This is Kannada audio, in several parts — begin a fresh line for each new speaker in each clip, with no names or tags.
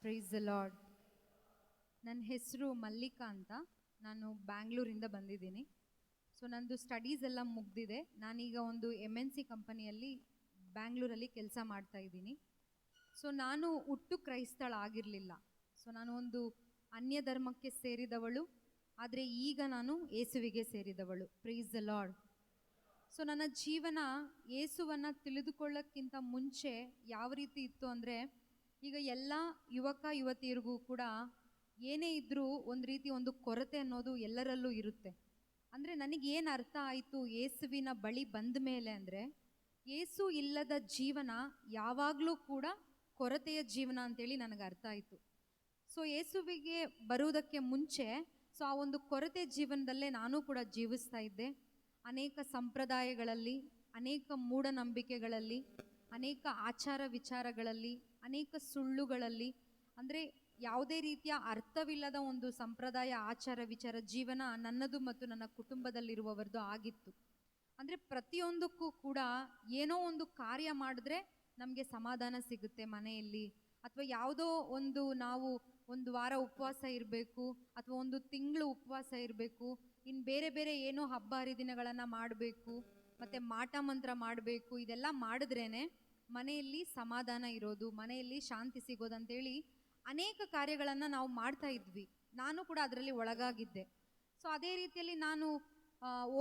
Price the lord. ನನ್ನ ಹೆಸರು ಮಲ್ಲಿಕಾ ಅಂತ. ನಾನು ಬ್ಯಾಂಗ್ಳೂರಿಂದ ಬಂದಿದ್ದೀನಿ. ಸೊ ನಂದು ಸ್ಟಡೀಸ್ ಎಲ್ಲ ಮುಗ್ದಿದೆ. ನಾನೀಗ ಒಂದು MNC ಕಂಪನಿಯಲ್ಲಿ ಬ್ಯಾಂಗ್ಳೂರಲ್ಲಿ ಕೆಲಸ ಮಾಡ್ತಾ ಇದ್ದೀನಿ. ಸೊ ನಾನು ಹುಟ್ಟು ಕ್ರೈಸ್ತಳಾಗಿರಲಿಲ್ಲ. ಸೊ ನಾನು ಒಂದು ಅನ್ಯ ಧರ್ಮಕ್ಕೆ ಸೇರಿದವಳು, ಆದರೆ ಈಗ ನಾನು ಯೇಸುವಿಗೆ ಸೇರಿದವಳು. Praise the lord. ಸೊ ನನ್ನ ಜೀವನ ಯೇಸುವನ್ನು ತಿಳಿದುಕೊಳ್ಳೋಕ್ಕಿಂತ ಮುಂಚೆ ಯಾವ ರೀತಿ ಇತ್ತು ಅಂದರೆ, ಈಗ ಎಲ್ಲ ಯುವಕ ಯುವತಿಯರಿಗೂ ಕೂಡ ಏನೇ ಇದ್ದರೂ ಒಂದು ರೀತಿ ಒಂದು ಕೊರತೆ ಅನ್ನೋದು ಎಲ್ಲರಲ್ಲೂ ಇರುತ್ತೆ. ಅಂದರೆ ನನಗೇನು ಅರ್ಥ ಆಯಿತು ಯೇಸುವಿನ ಬಳಿ ಬಂದ ಮೇಲೆ ಅಂದರೆ, ಯೇಸು ಇಲ್ಲದ ಜೀವನ ಯಾವಾಗಲೂ ಕೂಡ ಕೊರತೆಯ ಜೀವನ ಅಂತೇಳಿ ನನಗೆ ಅರ್ಥ ಆಯಿತು. ಸೊ ಯೇಸುವಿಗೆ ಬರುವುದಕ್ಕೆ ಮುಂಚೆ ಸೊ ಆ ಒಂದು ಕೊರತೆ ಜೀವನದಲ್ಲೇ ನಾನು ಕೂಡ ಜೀವಿಸ್ತಾ ಇದ್ದೆ. ಅನೇಕ ಸಂಪ್ರದಾಯಗಳಲ್ಲಿ, ಅನೇಕ ಮೂಢನಂಬಿಕೆಗಳಲ್ಲಿ, ಅನೇಕ ಆಚಾರ ವಿಚಾರಗಳಲ್ಲಿ, ಅನೇಕ ಸುಳ್ಳುಗಳಲ್ಲಿ, ಅಂದರೆ ಯಾವುದೇ ರೀತಿಯ ಅರ್ಥವಿಲ್ಲದ ಒಂದು ಸಂಪ್ರದಾಯ ಆಚಾರ ವಿಚಾರ ಜೀವನ ನನ್ನದು ಮತ್ತು ನನ್ನ ಕುಟುಂಬದಲ್ಲಿರುವವರದು ಆಗಿತ್ತು. ಅಂದರೆ ಪ್ರತಿಯೊಂದಕ್ಕೂ ಕೂಡ ಏನೋ ಒಂದು ಕಾರ್ಯ ಮಾಡಿದ್ರೆ ನಮಗೆ ಸಮಾಧಾನ ಸಿಗುತ್ತೆ ಮನೆಯಲ್ಲಿ, ಅಥವಾ ಯಾವುದೋ ಒಂದು ನಾವು ಒಂದು ವಾರ ಉಪವಾಸ ಇರಬೇಕು, ಅಥವಾ ಒಂದು ತಿಂಗಳು ಉಪವಾಸ ಇರಬೇಕು, ಇನ್ನು ಬೇರೆ ಬೇರೆ ಏನೋ ಹಬ್ಬ ಹರಿದಿನಗಳನ್ನು ಮಾಡಬೇಕು, ಮತ್ತು ಮಾಟ ಮಂತ್ರ ಮಾಡಬೇಕು. ಇದೆಲ್ಲ ಮಾಡಿದ್ರೇ ಮನೆಯಲ್ಲಿ ಸಮಾಧಾನ ಇರೋದು, ಮನೆಯಲ್ಲಿ ಶಾಂತಿ ಸಿಗೋದಂತೇಳಿ ಅನೇಕ ಕಾರ್ಯಗಳನ್ನು ನಾವು ಮಾಡ್ತಾ ಇದ್ವಿ. ನಾನು ಕೂಡ ಅದರಲ್ಲಿ ಒಳಗಾಗಿದ್ದೆ. ಸೊ ಅದೇ ರೀತಿಯಲ್ಲಿ ನಾನು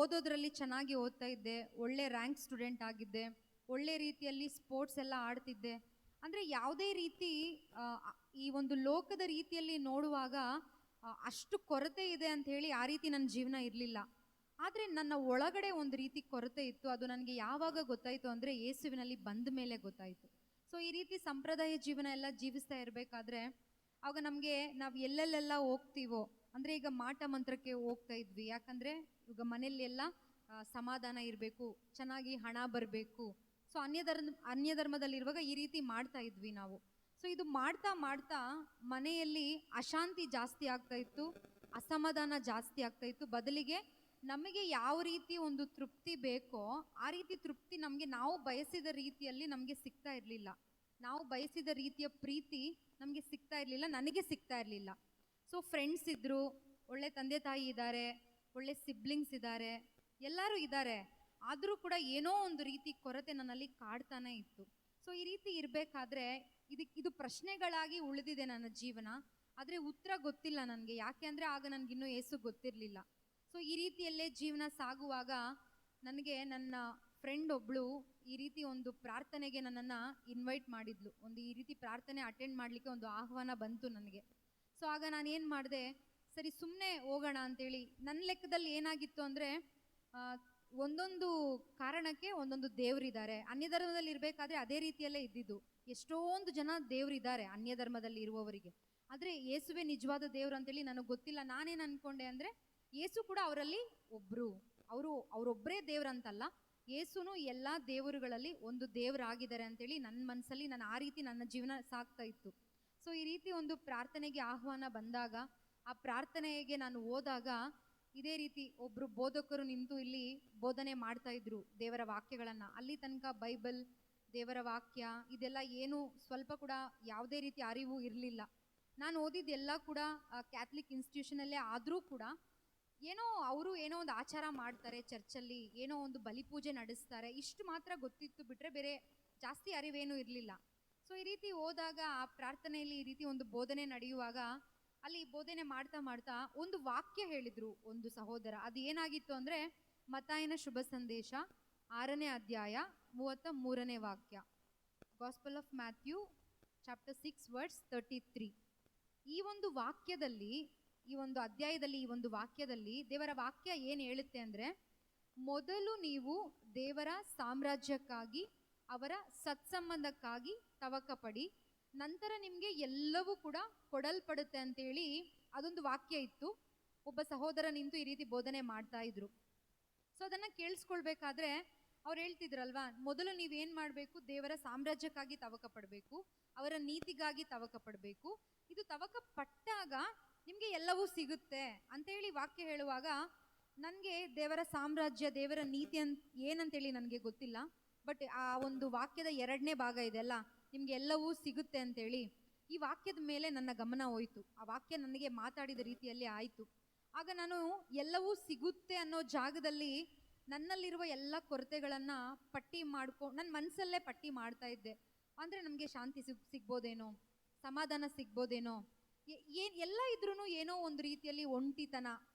ಓದೋದ್ರಲ್ಲಿ ಚೆನ್ನಾಗಿ ಓದ್ತಾ ಇದ್ದೆ, ಒಳ್ಳೆ ರ್ಯಾಂಕ್ ಸ್ಟೂಡೆಂಟ್ ಆಗಿದ್ದೆ, ಒಳ್ಳೆ ರೀತಿಯಲ್ಲಿ ಸ್ಪೋರ್ಟ್ಸ್ ಎಲ್ಲ ಆಡ್ತಿದ್ದೆ. ಅಂದರೆ ಯಾವುದೇ ರೀತಿ ಈ ಒಂದು ಲೋಕದ ರೀತಿಯಲ್ಲಿ ನೋಡುವಾಗ ಅಷ್ಟು ಕೊರತೆ ಇದೆ ಅಂತ ಹೇಳಿ ಆ ರೀತಿ ನನ್ನ ಜೀವನ ಇರಲಿಲ್ಲ. ಆದರೆ ನನ್ನ ಒಳಗಡೆ ಒಂದು ರೀತಿ ಕೊರತೆ ಇತ್ತು. ಅದು ನನಗೆ ಯಾವಾಗ ಗೊತ್ತಾಯಿತು ಅಂದರೆ, ಯೇಸುವಿನಲ್ಲಿ ಬಂದ ಮೇಲೆ ಗೊತ್ತಾಯಿತು. ಸೊ ಈ ರೀತಿ ಸಂಪ್ರದಾಯ ಜೀವನ ಎಲ್ಲ ಜೀವಿಸ್ತಾ ಇರಬೇಕಾದ್ರೆ ಆವಾಗ ನಮಗೆ ನಾವು ಎಲ್ಲೆಲ್ಲೆಲ್ಲ ಹೋಗ್ತೀವೋ, ಅಂದರೆ ಈಗ ಮಾಟ ಮಂತ್ರಕ್ಕೆ ಹೋಗ್ತಾ ಇದ್ವಿ. ಯಾಕಂದರೆ ಈಗ ಮನೆಯಲ್ಲಿ ಎಲ್ಲ ಸಮಾಧಾನ ಇರಬೇಕು, ಚೆನ್ನಾಗಿ ಹಣ ಬರಬೇಕು. ಸೊ ಅನ್ಯ ಧರ್ಮದಲ್ಲಿರುವಾಗ ಈ ರೀತಿ ಮಾಡ್ತಾ ಇದ್ವಿ ನಾವು. ಸೊ ಇದು ಮಾಡ್ತಾ ಮಾಡ್ತಾ ಮನೆಯಲ್ಲಿ ಅಶಾಂತಿ ಜಾಸ್ತಿ ಆಗ್ತಾ ಇತ್ತು, ಅಸಮಾಧಾನ ಜಾಸ್ತಿ ಆಗ್ತಾ ಇತ್ತು. ಬದಲಿಗೆ ನಮಗೆ ಯಾವ ರೀತಿ ಒಂದು ತೃಪ್ತಿ ಬೇಕೋ ಆ ರೀತಿ ತೃಪ್ತಿ ನಮಗೆ ನಾವು ಬಯಸಿದ ರೀತಿಯಲ್ಲಿ ನಮಗೆ ಸಿಗ್ತಾ ಇರಲಿಲ್ಲ. ನಾವು ಬಯಸಿದ ರೀತಿಯ ಪ್ರೀತಿ ನಮಗೆ ಸಿಗ್ತಾ ಇರಲಿಲ್ಲ, ನನಗೆ ಸಿಗ್ತಾ ಇರಲಿಲ್ಲ. ಸೊ ಫ್ರೆಂಡ್ಸ್ ಇದ್ದರು, ಒಳ್ಳೆ ತಂದೆ ತಾಯಿ ಇದ್ದಾರೆ, ಒಳ್ಳೆ ಸಿಬ್ಲಿಂಗ್ಸ್ ಇದ್ದಾರೆ, ಎಲ್ಲರೂ ಇದ್ದಾರೆ. ಆದರೂ ಕೂಡ ಏನೋ ಒಂದು ರೀತಿ ಕೊರತೆ ನನ್ನಲ್ಲಿ ಕಾಡ್ತಾನೆ ಇತ್ತು. ಸೊ ಈ ರೀತಿ ಇರಬೇಕಾದ್ರೆ ಇದು ಪ್ರಶ್ನೆಗಳಾಗಿ ಉಳಿದಿದೆ ನನ್ನ ಜೀವನ, ಆದರೆ ಉತ್ತರ ಗೊತ್ತಿಲ್ಲ ನನಗೆ. ಯಾಕೆ ಅಂದರೆ ಆಗ ನನಗಿನ್ನೂ ಯೇಸು ಗೊತ್ತಿರಲಿಲ್ಲ. ಸೊ ಈ ರೀತಿಯಲ್ಲೇ ಜೀವನ ಸಾಗುವಾಗ ನನಗೆ ನನ್ನ ಫ್ರೆಂಡ್ ಒಬ್ಬಳು ಈ ರೀತಿ ಒಂದು ಪ್ರಾರ್ಥನೆಗೆ ನನ್ನನ್ನು ಇನ್ವೈಟ್ ಮಾಡಿದ್ಲು. ಒಂದು ಈ ರೀತಿ ಪ್ರಾರ್ಥನೆ ಅಟೆಂಡ್ ಮಾಡಲಿಕ್ಕೆ ಒಂದು ಆಹ್ವಾನ ಬಂತು ನನಗೆ. ಸೊ ಆಗ ನಾನು ಏನು ಮಾಡಿದೆ, ಸರಿ ಸುಮ್ಮನೆ ಹೋಗೋಣ ಅಂತೇಳಿ. ನನ್ನ ಲೆಕ್ಕದಲ್ಲಿ ಏನಾಗಿತ್ತು ಅಂದರೆ, ಒಂದೊಂದು ಕಾರಣಕ್ಕೆ ಒಂದೊಂದು ದೇವರಿದ್ದಾರೆ. ಅನ್ಯ ಧರ್ಮದಲ್ಲಿ ಇರಬೇಕಾದ್ರೆ ಅದೇ ರೀತಿಯಲ್ಲೇ ಇದ್ದಿದ್ದು. ಎಷ್ಟೊಂದು ಜನ ದೇವರಿದ್ದಾರೆ ಅನ್ಯ ಧರ್ಮದಲ್ಲಿ ಇರುವವರಿಗೆ, ಆದರೆ ಯೇಸುವೇ ನಿಜವಾದ ದೇವರು ಅಂತೇಳಿ ನನಗೆ ಗೊತ್ತಿಲ್ಲ. ನಾನೇನು ಅಂದ್ಕೊಂಡೆ ಅಂದರೆ, ಯೇಸು ಕೂಡ ಅವರಲ್ಲಿ ಒಬ್ಬರು, ಅವರೊಬ್ಬರೇ ದೇವರಂತಲ್ಲ, ಯೇಸುನು ಎಲ್ಲ ದೇವರುಗಳಲ್ಲಿ ಒಂದು ದೇವರಾಗಿದ್ದಾರೆ ಅಂತೇಳಿ ನನ್ನ ಮನಸ್ಸಲ್ಲಿ ನಾನು ಆ ರೀತಿ ನನ್ನ ಜೀವನ ಸಾಗ್ತಾ ಇತ್ತು. ಸೊ ಈ ರೀತಿ ಒಂದು ಪ್ರಾರ್ಥನೆಗೆ ಆಹ್ವಾನ ಬಂದಾಗ, ಆ ಪ್ರಾರ್ಥನೆಗೆ ನಾನು ಹೋದಾಗ ಇದೇ ರೀತಿ ಒಬ್ಬರು ಬೋಧಕರು ನಿಂತು ಇಲ್ಲಿ ಬೋಧನೆ ಮಾಡ್ತಾ ಇದ್ರು ದೇವರ ವಾಕ್ಯಗಳನ್ನು. ಅಲ್ಲಿ ತನಕ ಬೈಬಲ್, ದೇವರ ವಾಕ್ಯ ಇದೆಲ್ಲ ಏನು ಸ್ವಲ್ಪ ಕೂಡ ಯಾವುದೇ ರೀತಿ ಅರಿವು ಇರಲಿಲ್ಲ. ನಾನು ಓದಿದ್ದೆಲ್ಲ ಕೂಡ ಕ್ಯಾಥಲಿಕ್ ಇನ್ಸ್ಟಿಟ್ಯೂಷನಲ್ಲೇ ಆದರೂ ಕೂಡ ಅವರು ಏನೋ ಒಂದು ಆಚಾರ ಮಾಡ್ತಾರೆ ಚರ್ಚಲ್ಲಿ, ಏನೋ ಒಂದು ಬಲಿಪೂಜೆ ನಡೆಸ್ತಾರೆ, ಇಷ್ಟು ಮಾತ್ರ ಗೊತ್ತಿತ್ತು, ಬಿಟ್ಟರೆ ಬೇರೆ ಜಾಸ್ತಿ ಅರಿವೇನೂ ಇರಲಿಲ್ಲ. ಸೊ ಈ ರೀತಿ ಹೋದಾಗ ಆ ಪ್ರಾರ್ಥನೆಯಲ್ಲಿ ಈ ರೀತಿ ಒಂದು ಬೋಧನೆ ನಡೆಯುವಾಗ ಅಲ್ಲಿ ಬೋಧನೆ ಮಾಡ್ತಾ ಮಾಡ್ತಾ ಒಂದು ವಾಕ್ಯ ಹೇಳಿದರು ಒಂದು ಸಹೋದರ. ಅದು ಏನಾಗಿತ್ತು ಅಂದರೆ, ಮತ್ತಾಯನ ಶುಭ ಸಂದೇಶ 6ನೇ ಅಧ್ಯಾಯ 33ನೇ ವಾಕ್ಯ, gospel of Matthew chapter 6 verse 33. ಈ ಒಂದು ವಾಕ್ಯದಲ್ಲಿ, ಈ ಒಂದು ಅಧ್ಯಾಯದಲ್ಲಿ, ಈ ಒಂದು ವಾಕ್ಯದಲ್ಲಿ ದೇವರ ವಾಕ್ಯ ಏನು ಹೇಳುತ್ತೆ ಅಂದರೆ, ಮೊದಲು ನೀವು ದೇವರ ಸಾಮ್ರಾಜ್ಯಕ್ಕಾಗಿ, ಅವರ ಸತ್ಸಂಬಂಧಕ್ಕಾಗಿ ತವಕ ಪಡಿ, ನಂತರ ನಿಮಗೆ ಎಲ್ಲವೂ ಕೂಡ ಕೊಡಲ್ಪಡುತ್ತೆ ಅಂತೇಳಿ ಅದೊಂದು ವಾಕ್ಯ ಇತ್ತು. ಒಬ್ಬ ಸಹೋದರ ನಿಂತು ಈ ರೀತಿ ಬೋಧನೆ ಮಾಡ್ತಾ ಇದ್ರು. ಸೊ ಅದನ್ನು ಕೇಳಿಸ್ಕೊಳ್ಬೇಕಾದ್ರೆ ಅವ್ರು ಹೇಳ್ತಿದ್ರಲ್ವಾ, ಮೊದಲು ನೀವೇನು ಮಾಡಬೇಕು, ದೇವರ ಸಾಮ್ರಾಜ್ಯಕ್ಕಾಗಿ ತವಕ ಪಡಬೇಕು, ಅವರ ನೀತಿಗಾಗಿ ತವಕ ಪಡಬೇಕು, ಇದು ತವಕ ಪಟ್ಟಾಗ ನಿಮಗೆ ಎಲ್ಲವೂ ಸಿಗುತ್ತೆ ಅಂತೇಳಿ ವಾಕ್ಯ ಹೇಳುವಾಗ ನನಗೆ ದೇವರ ಸಾಮ್ರಾಜ್ಯ, ದೇವರ ನೀತಿ ಏನಂತೇಳಿ ನನಗೆ ಗೊತ್ತಿಲ್ಲ. ಬಟ್ ಆ ಒಂದು ವಾಕ್ಯದ 2ನೇ ಭಾಗ ಇದೆಲ್ಲ, ನಿಮ್ಗೆ ಎಲ್ಲವೂ ಸಿಗುತ್ತೆ ಅಂತೇಳಿ. ಈ ವಾಕ್ಯದ ಮೇಲೆ ನನ್ನ ಗಮನ ಹೋಯಿತು. ಆ ವಾಕ್ಯ ನನಗೆ ಮಾತಾಡಿದ ರೀತಿಯಲ್ಲಿ ಆಯಿತು. ಆಗ ನಾನು ಎಲ್ಲವೂ ಸಿಗುತ್ತೆ ಅನ್ನೋ ಜಾಗದಲ್ಲಿ ನನ್ನಲ್ಲಿರುವ ಎಲ್ಲ ಕೊರತೆಗಳನ್ನು ಪಟ್ಟಿ ನನ್ನ ಮನಸ್ಸಲ್ಲೇ ಪಟ್ಟಿ ಮಾಡ್ತಾ ಇದ್ದೆ. ಅಂದರೆ ನಮಗೆ ಶಾಂತಿ ಸಿಗ್ಬೋದೇನೋ, ಸಮಾಧಾನ ಸಿಗ್ಬೋದೇನೋ, ಎಲ್ಲ ಇದ್ರೂ ಏನೋ ಒಂದು ರೀತಿಯಲ್ಲಿ ಒಂಟಿತನ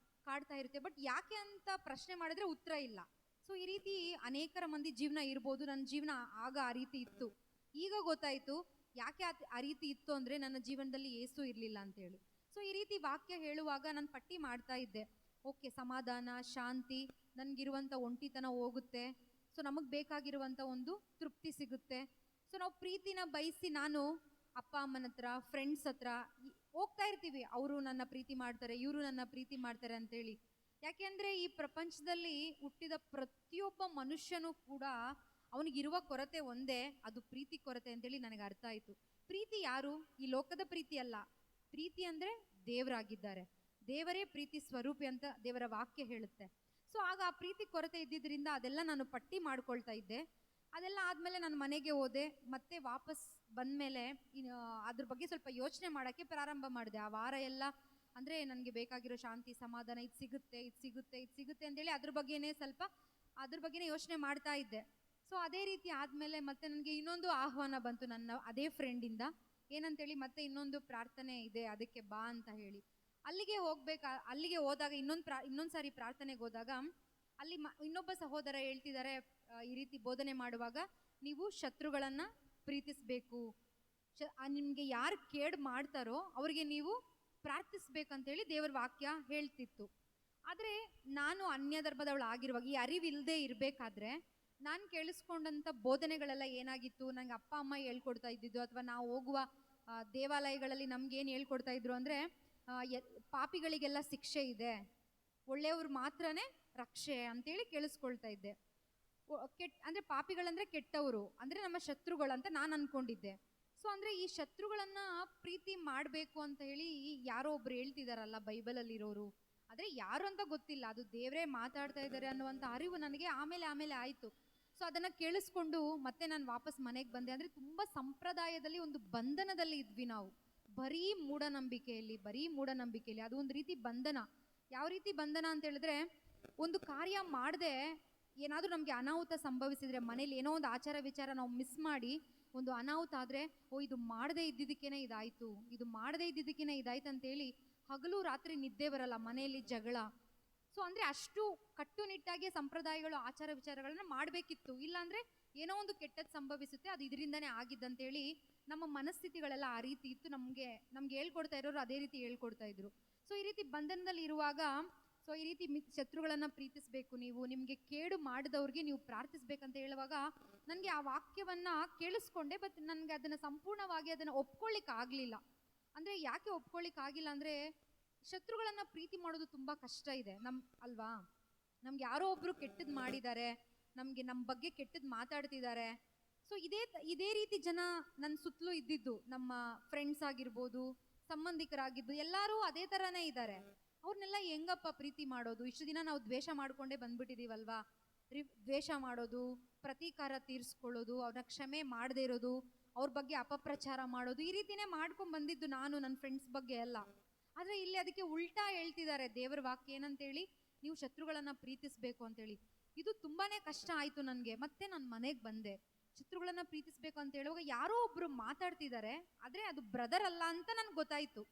ಕಾಡ್ತಾ ಇರುತ್ತೆ. ಬಟ್ ಯಾಕೆ ಅಂತ ಪ್ರಶ್ನೆ ಮಾಡಿದ್ರೆ ಉತ್ತರ ಇಲ್ಲ. ಸೊ ಈ ರೀತಿ ಅನೇಕರ ಮಂದಿ ಜೀವನ ಇರ್ಬೋದು. ನನ್ನ ಜೀವನ ಆಗ ಆ ರೀತಿ ಇತ್ತು. ಈಗ ಗೊತ್ತಾಯಿತು ಯಾಕೆ ಆ ರೀತಿ ಇತ್ತು ಅಂದರೆ ನನ್ನ ಜೀವನದಲ್ಲಿ ಏಸು ಇರಲಿಲ್ಲ ಅಂತೇಳಿ. ಸೊ ಈ ರೀತಿ ವಾಕ್ಯ ಹೇಳುವಾಗ ನಾನು ಪಟ್ಟಿ ಮಾಡ್ತಾ ಇದ್ದೆ. ಓಕೆ, ಸಮಾಧಾನ, ಶಾಂತಿ, ನನಗಿರುವಂಥ ಒಂಟಿತನ ಹೋಗುತ್ತೆ. ಸೊ ನಮಗೆ ಬೇಕಾಗಿರುವಂಥ ಒಂದು ತೃಪ್ತಿ ಸಿಗುತ್ತೆ. ಸೊ ನಾವು ಪ್ರೀತಿನ ಬಯಸಿ ನಾನು ಅಪ್ಪ ಅಮ್ಮನ ಹತ್ರ, ಫ್ರೆಂಡ್ಸ್ ಹತ್ರ ಹೋಗ್ತಾ ಇರ್ತೀವಿ. ಅವರು ನನ್ನ ಪ್ರೀತಿ ಮಾಡ್ತಾರೆ, ಇವರು ನನ್ನ ಪ್ರೀತಿ ಮಾಡ್ತಾರೆ ಅಂತೇಳಿ. ಯಾಕೆಂದರೆ ಈ ಪ್ರಪಂಚದಲ್ಲಿ ಹುಟ್ಟಿದ ಪ್ರತಿಯೊಬ್ಬ ಮನುಷ್ಯನೂ ಕೂಡ ಅವನಿಗಿರುವ ಕೊರತೆ ಒಂದೇ, ಅದು ಪ್ರೀತಿ ಕೊರತೆ ಅಂತೇಳಿ ನನಗೆ ಅರ್ಥ ಆಯಿತು. ಪ್ರೀತಿ ಯಾರು? ಈ ಲೋಕದ ಪ್ರೀತಿ ಅಲ್ಲ. ಪ್ರೀತಿ ಅಂದರೆ ದೇವರಾಗಿದ್ದಾರೆ. ದೇವರೇ ಪ್ರೀತಿ ಸ್ವರೂಪಿ ಅಂತ ದೇವರ ವಾಕ್ಯ ಹೇಳುತ್ತೆ. ಸೊ ಆಗ ಆ ಪ್ರೀತಿ ಕೊರತೆ ಇದ್ದಿದ್ದರಿಂದ ಅದೆಲ್ಲ ನಾನು ಪಟ್ಟಿ ಮಾಡ್ಕೊಳ್ತಾ ಇದ್ದೆ. ಅದೆಲ್ಲ ಆದಮೇಲೆ ನಾನು ಮನೆಗೆ ಹೋದೆ. ಮತ್ತೆ ವಾಪಸ್ ಬಂದಮೇಲೆ ಅದ್ರ ಬಗ್ಗೆ ಸ್ವಲ್ಪ ಯೋಚನೆ ಮಾಡೋಕ್ಕೆ ಪ್ರಾರಂಭ ಮಾಡಿದೆ. ಆ ವಾರ ಎಲ್ಲ ಅಂದರೆ ನನಗೆ ಬೇಕಾಗಿರೋ ಶಾಂತಿ, ಸಮಾಧಾನ ಇದು ಸಿಗುತ್ತೆ, ಇದು ಸಿಗುತ್ತೆ, ಇದು ಸಿಗುತ್ತೆ ಅಂತೇಳಿ ಅದ್ರ ಬಗ್ಗೆನೇ ಯೋಚನೆ ಮಾಡ್ತಾ ಇದ್ದೆ. ಸೊ ಅದೇ ರೀತಿ ಆದಮೇಲೆ ಮತ್ತೆ ನನಗೆ ಇನ್ನೊಂದು ಆಹ್ವಾನ ಬಂತು ನನ್ನ ಅದೇ ಫ್ರೆಂಡಿಂದ. ಏನಂತೇಳಿ, ಮತ್ತೆ ಇನ್ನೊಂದು ಪ್ರಾರ್ಥನೆ ಇದೆ, ಅದಕ್ಕೆ ಬಾ ಅಂತ ಹೇಳಿ. ಅಲ್ಲಿಗೆ ಹೋದಾಗ ಇನ್ನೊಂದು ಸಾರಿ ಪ್ರಾರ್ಥನೆಗೆ ಹೋದಾಗ ಅಲ್ಲಿ ಇನ್ನೊಬ್ಬ ಸಹೋದರ ಹೇಳ್ತಿದ್ದಾರೆ, ಈ ರೀತಿ ಬೋಧನೆ ಮಾಡುವಾಗ ನೀವು ಶತ್ರುಗಳನ್ನು ಪ್ರೀತಿಸಬೇಕು, ನಿಮಗೆ ಯಾರು ಕೇಡು ಮಾಡ್ತಾರೋ ಅವ್ರಿಗೆ ನೀವು ಪ್ರಾರ್ಥಿಸ್ಬೇಕಂತೇಳಿ ದೇವರ ವಾಕ್ಯ ಹೇಳ್ತಿತ್ತು. ಆದರೆ ನಾನು ಅನ್ಯ ಧರ್ಮದವಳು ಆಗಿರುವಾಗ, ಈ ಅರಿವಿಲ್ಲದೆ ಇರಬೇಕಾದ್ರೆ ನಾನು ಕೇಳಿಸ್ಕೊಂಡಂಥ ಬೋಧನೆಗಳೆಲ್ಲ ಏನಾಗಿತ್ತು, ನನಗೆ ಅಪ್ಪ ಅಮ್ಮ ಹೇಳ್ಕೊಡ್ತಾ ಇದ್ದಿದ್ದು, ಅಥವಾ ನಾವು ಹೋಗುವ ದೇವಾಲಯಗಳಲ್ಲಿ ನಮಗೇನು ಹೇಳ್ಕೊಡ್ತಾ ಇದ್ರು ಅಂದರೆ, ಪಾಪಿಗಳಿಗೆಲ್ಲ ಶಿಕ್ಷೆ ಇದೆ, ಒಳ್ಳೆಯವ್ರು ಮಾತ್ರನೇ ರಕ್ಷೆ ಅಂತೇಳಿ ಕೇಳಿಸ್ಕೊಳ್ತಾ ಇದ್ದೆ. ಅಂದರೆ ಪಾಪಿಗಳಂದರೆ ಕೆಟ್ಟವರು, ಅಂದರೆ ನಮ್ಮ ಶತ್ರುಗಳು ಅಂತ ನಾನು ಅಂದ್ಕೊಂಡಿದ್ದೆ. ಸೊ ಅಂದರೆ ಈ ಶತ್ರುಗಳನ್ನು ಪ್ರೀತಿ ಮಾಡಬೇಕು ಅಂತ ಹೇಳಿ ಯಾರೋ ಒಬ್ರು ಹೇಳ್ತಿದಾರಲ್ಲ ಬೈಬಲಲ್ಲಿರೋರು. ಆದರೆ ಯಾರು ಅಂತ ಗೊತ್ತಿಲ್ಲ, ಅದು ದೇವರೇ ಮಾತಾಡ್ತಾ ಇದ್ದಾರೆ ಅನ್ನುವಂಥ ಅರಿವು ನನಗೆ ಆಮೇಲೆ ಆಯಿತು. ಸೊ ಅದನ್ನು ಕೇಳಿಸ್ಕೊಂಡು ಮತ್ತೆ ನಾನು ವಾಪಸ್ ಮನೆಗೆ ಬಂದೆ. ಅಂದರೆ ತುಂಬ ಸಂಪ್ರದಾಯದಲ್ಲಿ ಒಂದು ಬಂಧನದಲ್ಲಿ ಇದ್ವಿ ನಾವು, ಬರೀ ಮೂಢನಂಬಿಕೆಯಲ್ಲಿ. ಅದು ಒಂದು ರೀತಿ ಬಂಧನ. ಯಾವ ರೀತಿ ಬಂಧನ ಅಂತ ಹೇಳಿದ್ರೆ, ಒಂದು ಕಾರ್ಯ ಮಾಡದೆ ಏನಾದರೂ ನಮಗೆ ಅನಾಹುತ ಸಂಭವಿಸಿದರೆ, ಮನೇಲಿ ಏನೋ ಒಂದು ಆಚಾರ ವಿಚಾರ ನಾವು ಮಿಸ್ ಮಾಡಿ ಒಂದು ಅನಾಹುತ ಆದರೆ, ಇದು ಮಾಡದೇ ಇದ್ದಿದ್ದಕ್ಕೇನೆ ಇದಾಯ್ತು ಅಂತೇಳಿ ಹಗಲು ರಾತ್ರಿ ನಿದ್ದೆ ಬರಲ್ಲ, ಮನೆಯಲ್ಲಿ ಜಗಳ. ಸೊ ಅಂದರೆ ಅಷ್ಟು ಕಟ್ಟುನಿಟ್ಟಾಗಿ ಸಂಪ್ರದಾಯಗಳು, ಆಚಾರ ವಿಚಾರಗಳನ್ನ ಮಾಡಬೇಕಿತ್ತು. ಇಲ್ಲಾಂದರೆ ಏನೋ ಒಂದು ಕೆಟ್ಟದ್ದು ಸಂಭವಿಸುತ್ತೆ, ಅದು ಇದರಿಂದನೇ ಆಗಿದ್ದಂತೇಳಿ ನಮ್ಮ ಮನಸ್ಥಿತಿಗಳೆಲ್ಲ ಆ ರೀತಿ ಇತ್ತು. ನಮಗೆ ಹೇಳ್ಕೊಡ್ತಾ ಇರೋರು ಅದೇ ರೀತಿ ಹೇಳ್ಕೊಡ್ತಾ ಇದ್ರು. ಸೊ ಈ ರೀತಿ ಬಂಧನದಲ್ಲಿ ಇರುವಾಗ, ಸೊ ಈ ರೀತಿ ಶತ್ರುಗಳನ್ನು ಪ್ರೀತಿಸಬೇಕು, ನಿಮಗೆ ಕೇಡು ಮಾಡಿದವ್ರಿಗೆ ನೀವು ಪ್ರಾರ್ಥಿಸ್ಬೇಕಂತ ಹೇಳುವಾಗ ನನಗೆ ಆ ವಾಕ್ಯವನ್ನು ಕೇಳಿಸ್ಕೊಂಡೆ. ಬಟ್ ನನಗೆ ಅದನ್ನು ಸಂಪೂರ್ಣವಾಗಿ ಒಪ್ಕೊಳ್ಳಿಕ್ಕೆ ಆಗಲಿಲ್ಲ. ಅಂದರೆ ಯಾಕೆ ಒಪ್ಕೊಳ್ಳಿಕ್ಕಾಗಿಲ್ಲ ಅಂದರೆ, ಶತ್ರುಗಳನ್ನು ಪ್ರೀತಿ ಮಾಡೋದು ತುಂಬ ಕಷ್ಟ ಇದೆ ಅಲ್ವಾ. ನಮ್ಗೆ ಯಾರೋ ಒಬ್ಬರು ಕೆಟ್ಟದ್ದು ಮಾಡಿದ್ದಾರೆ, ನಮ್ಮ ಬಗ್ಗೆ ಕೆಟ್ಟದ್ದು ಮಾತಾಡ್ತಿದ್ದಾರೆ. ಸೊ ಇದೇ ರೀತಿ ಜನ ನನ್ನ ಸುತ್ತಲೂ ಇದ್ದಿದ್ದು, ನಮ್ಮ ಫ್ರೆಂಡ್ಸ್ ಆಗಿರ್ಬೋದು, ಸಂಬಂಧಿಕರಾಗಿದ್ದು, ಎಲ್ಲರೂ ಅದೇ ಥರನೇ ಇದ್ದಾರೆ. ಅವ್ರನ್ನೆಲ್ಲ ಹೆಂಗಪ್ಪ ಪ್ರೀತಿ ಮಾಡೋದು? ಇಷ್ಟು ದಿನ ನಾವು ದ್ವೇಷ ಮಾಡ್ಕೊಂಡೇ ಬಂದ್ಬಿಟ್ಟಿದ್ದೀವಲ್ವಾ. ದ್ವೇಷ ಮಾಡೋದು, ಪ್ರತೀಕಾರ ತೀರಿಸ್ಕೊಳ್ಳೋದು, ಅವ್ರನ್ನ ಕ್ಷಮೆ ಮಾಡದೇ ಇರೋದು, ಅವ್ರ ಬಗ್ಗೆ ಅಪಪ್ರಚಾರ ಮಾಡೋದು, ಈ ರೀತಿನೇ ಮಾಡ್ಕೊಂಡು ಬಂದಿದ್ದು ನಾನು ನನ್ನ ಫ್ರೆಂಡ್ಸ್ ಬಗ್ಗೆ ಎಲ್ಲ. ಆದರೆ ಇಲ್ಲಿ ಅದಕ್ಕೆ ಉಲ್ಟಾ ಹೇಳ್ತಿದ್ದಾರೆ ದೇವರ ವಾಕ್ಯ. ಏನಂತೇಳಿ, ನೀವು ಶತ್ರುಗಳನ್ನು ಪ್ರೀತಿಸಬೇಕು ಅಂತೇಳಿ. ಇದು ತುಂಬಾ ಕಷ್ಟ ಆಯಿತು ನನಗೆ. ಮತ್ತೆ ನಾನು ಮನೆಗೆ ಬಂದೆ. ಶತ್ರುಗಳನ್ನು ಪ್ರೀತಿಸಬೇಕು ಅಂತ ಹೇಳುವಾಗ ಯಾರೋ ಒಬ್ಬರು ಮಾತಾಡ್ತಿದ್ದಾರೆ, ಆದರೆ ಅದು ಬ್ರದರ್ ಅಲ್ಲ ಅಂತ ನನಗೆ ಗೊತ್ತಾಯಿತು.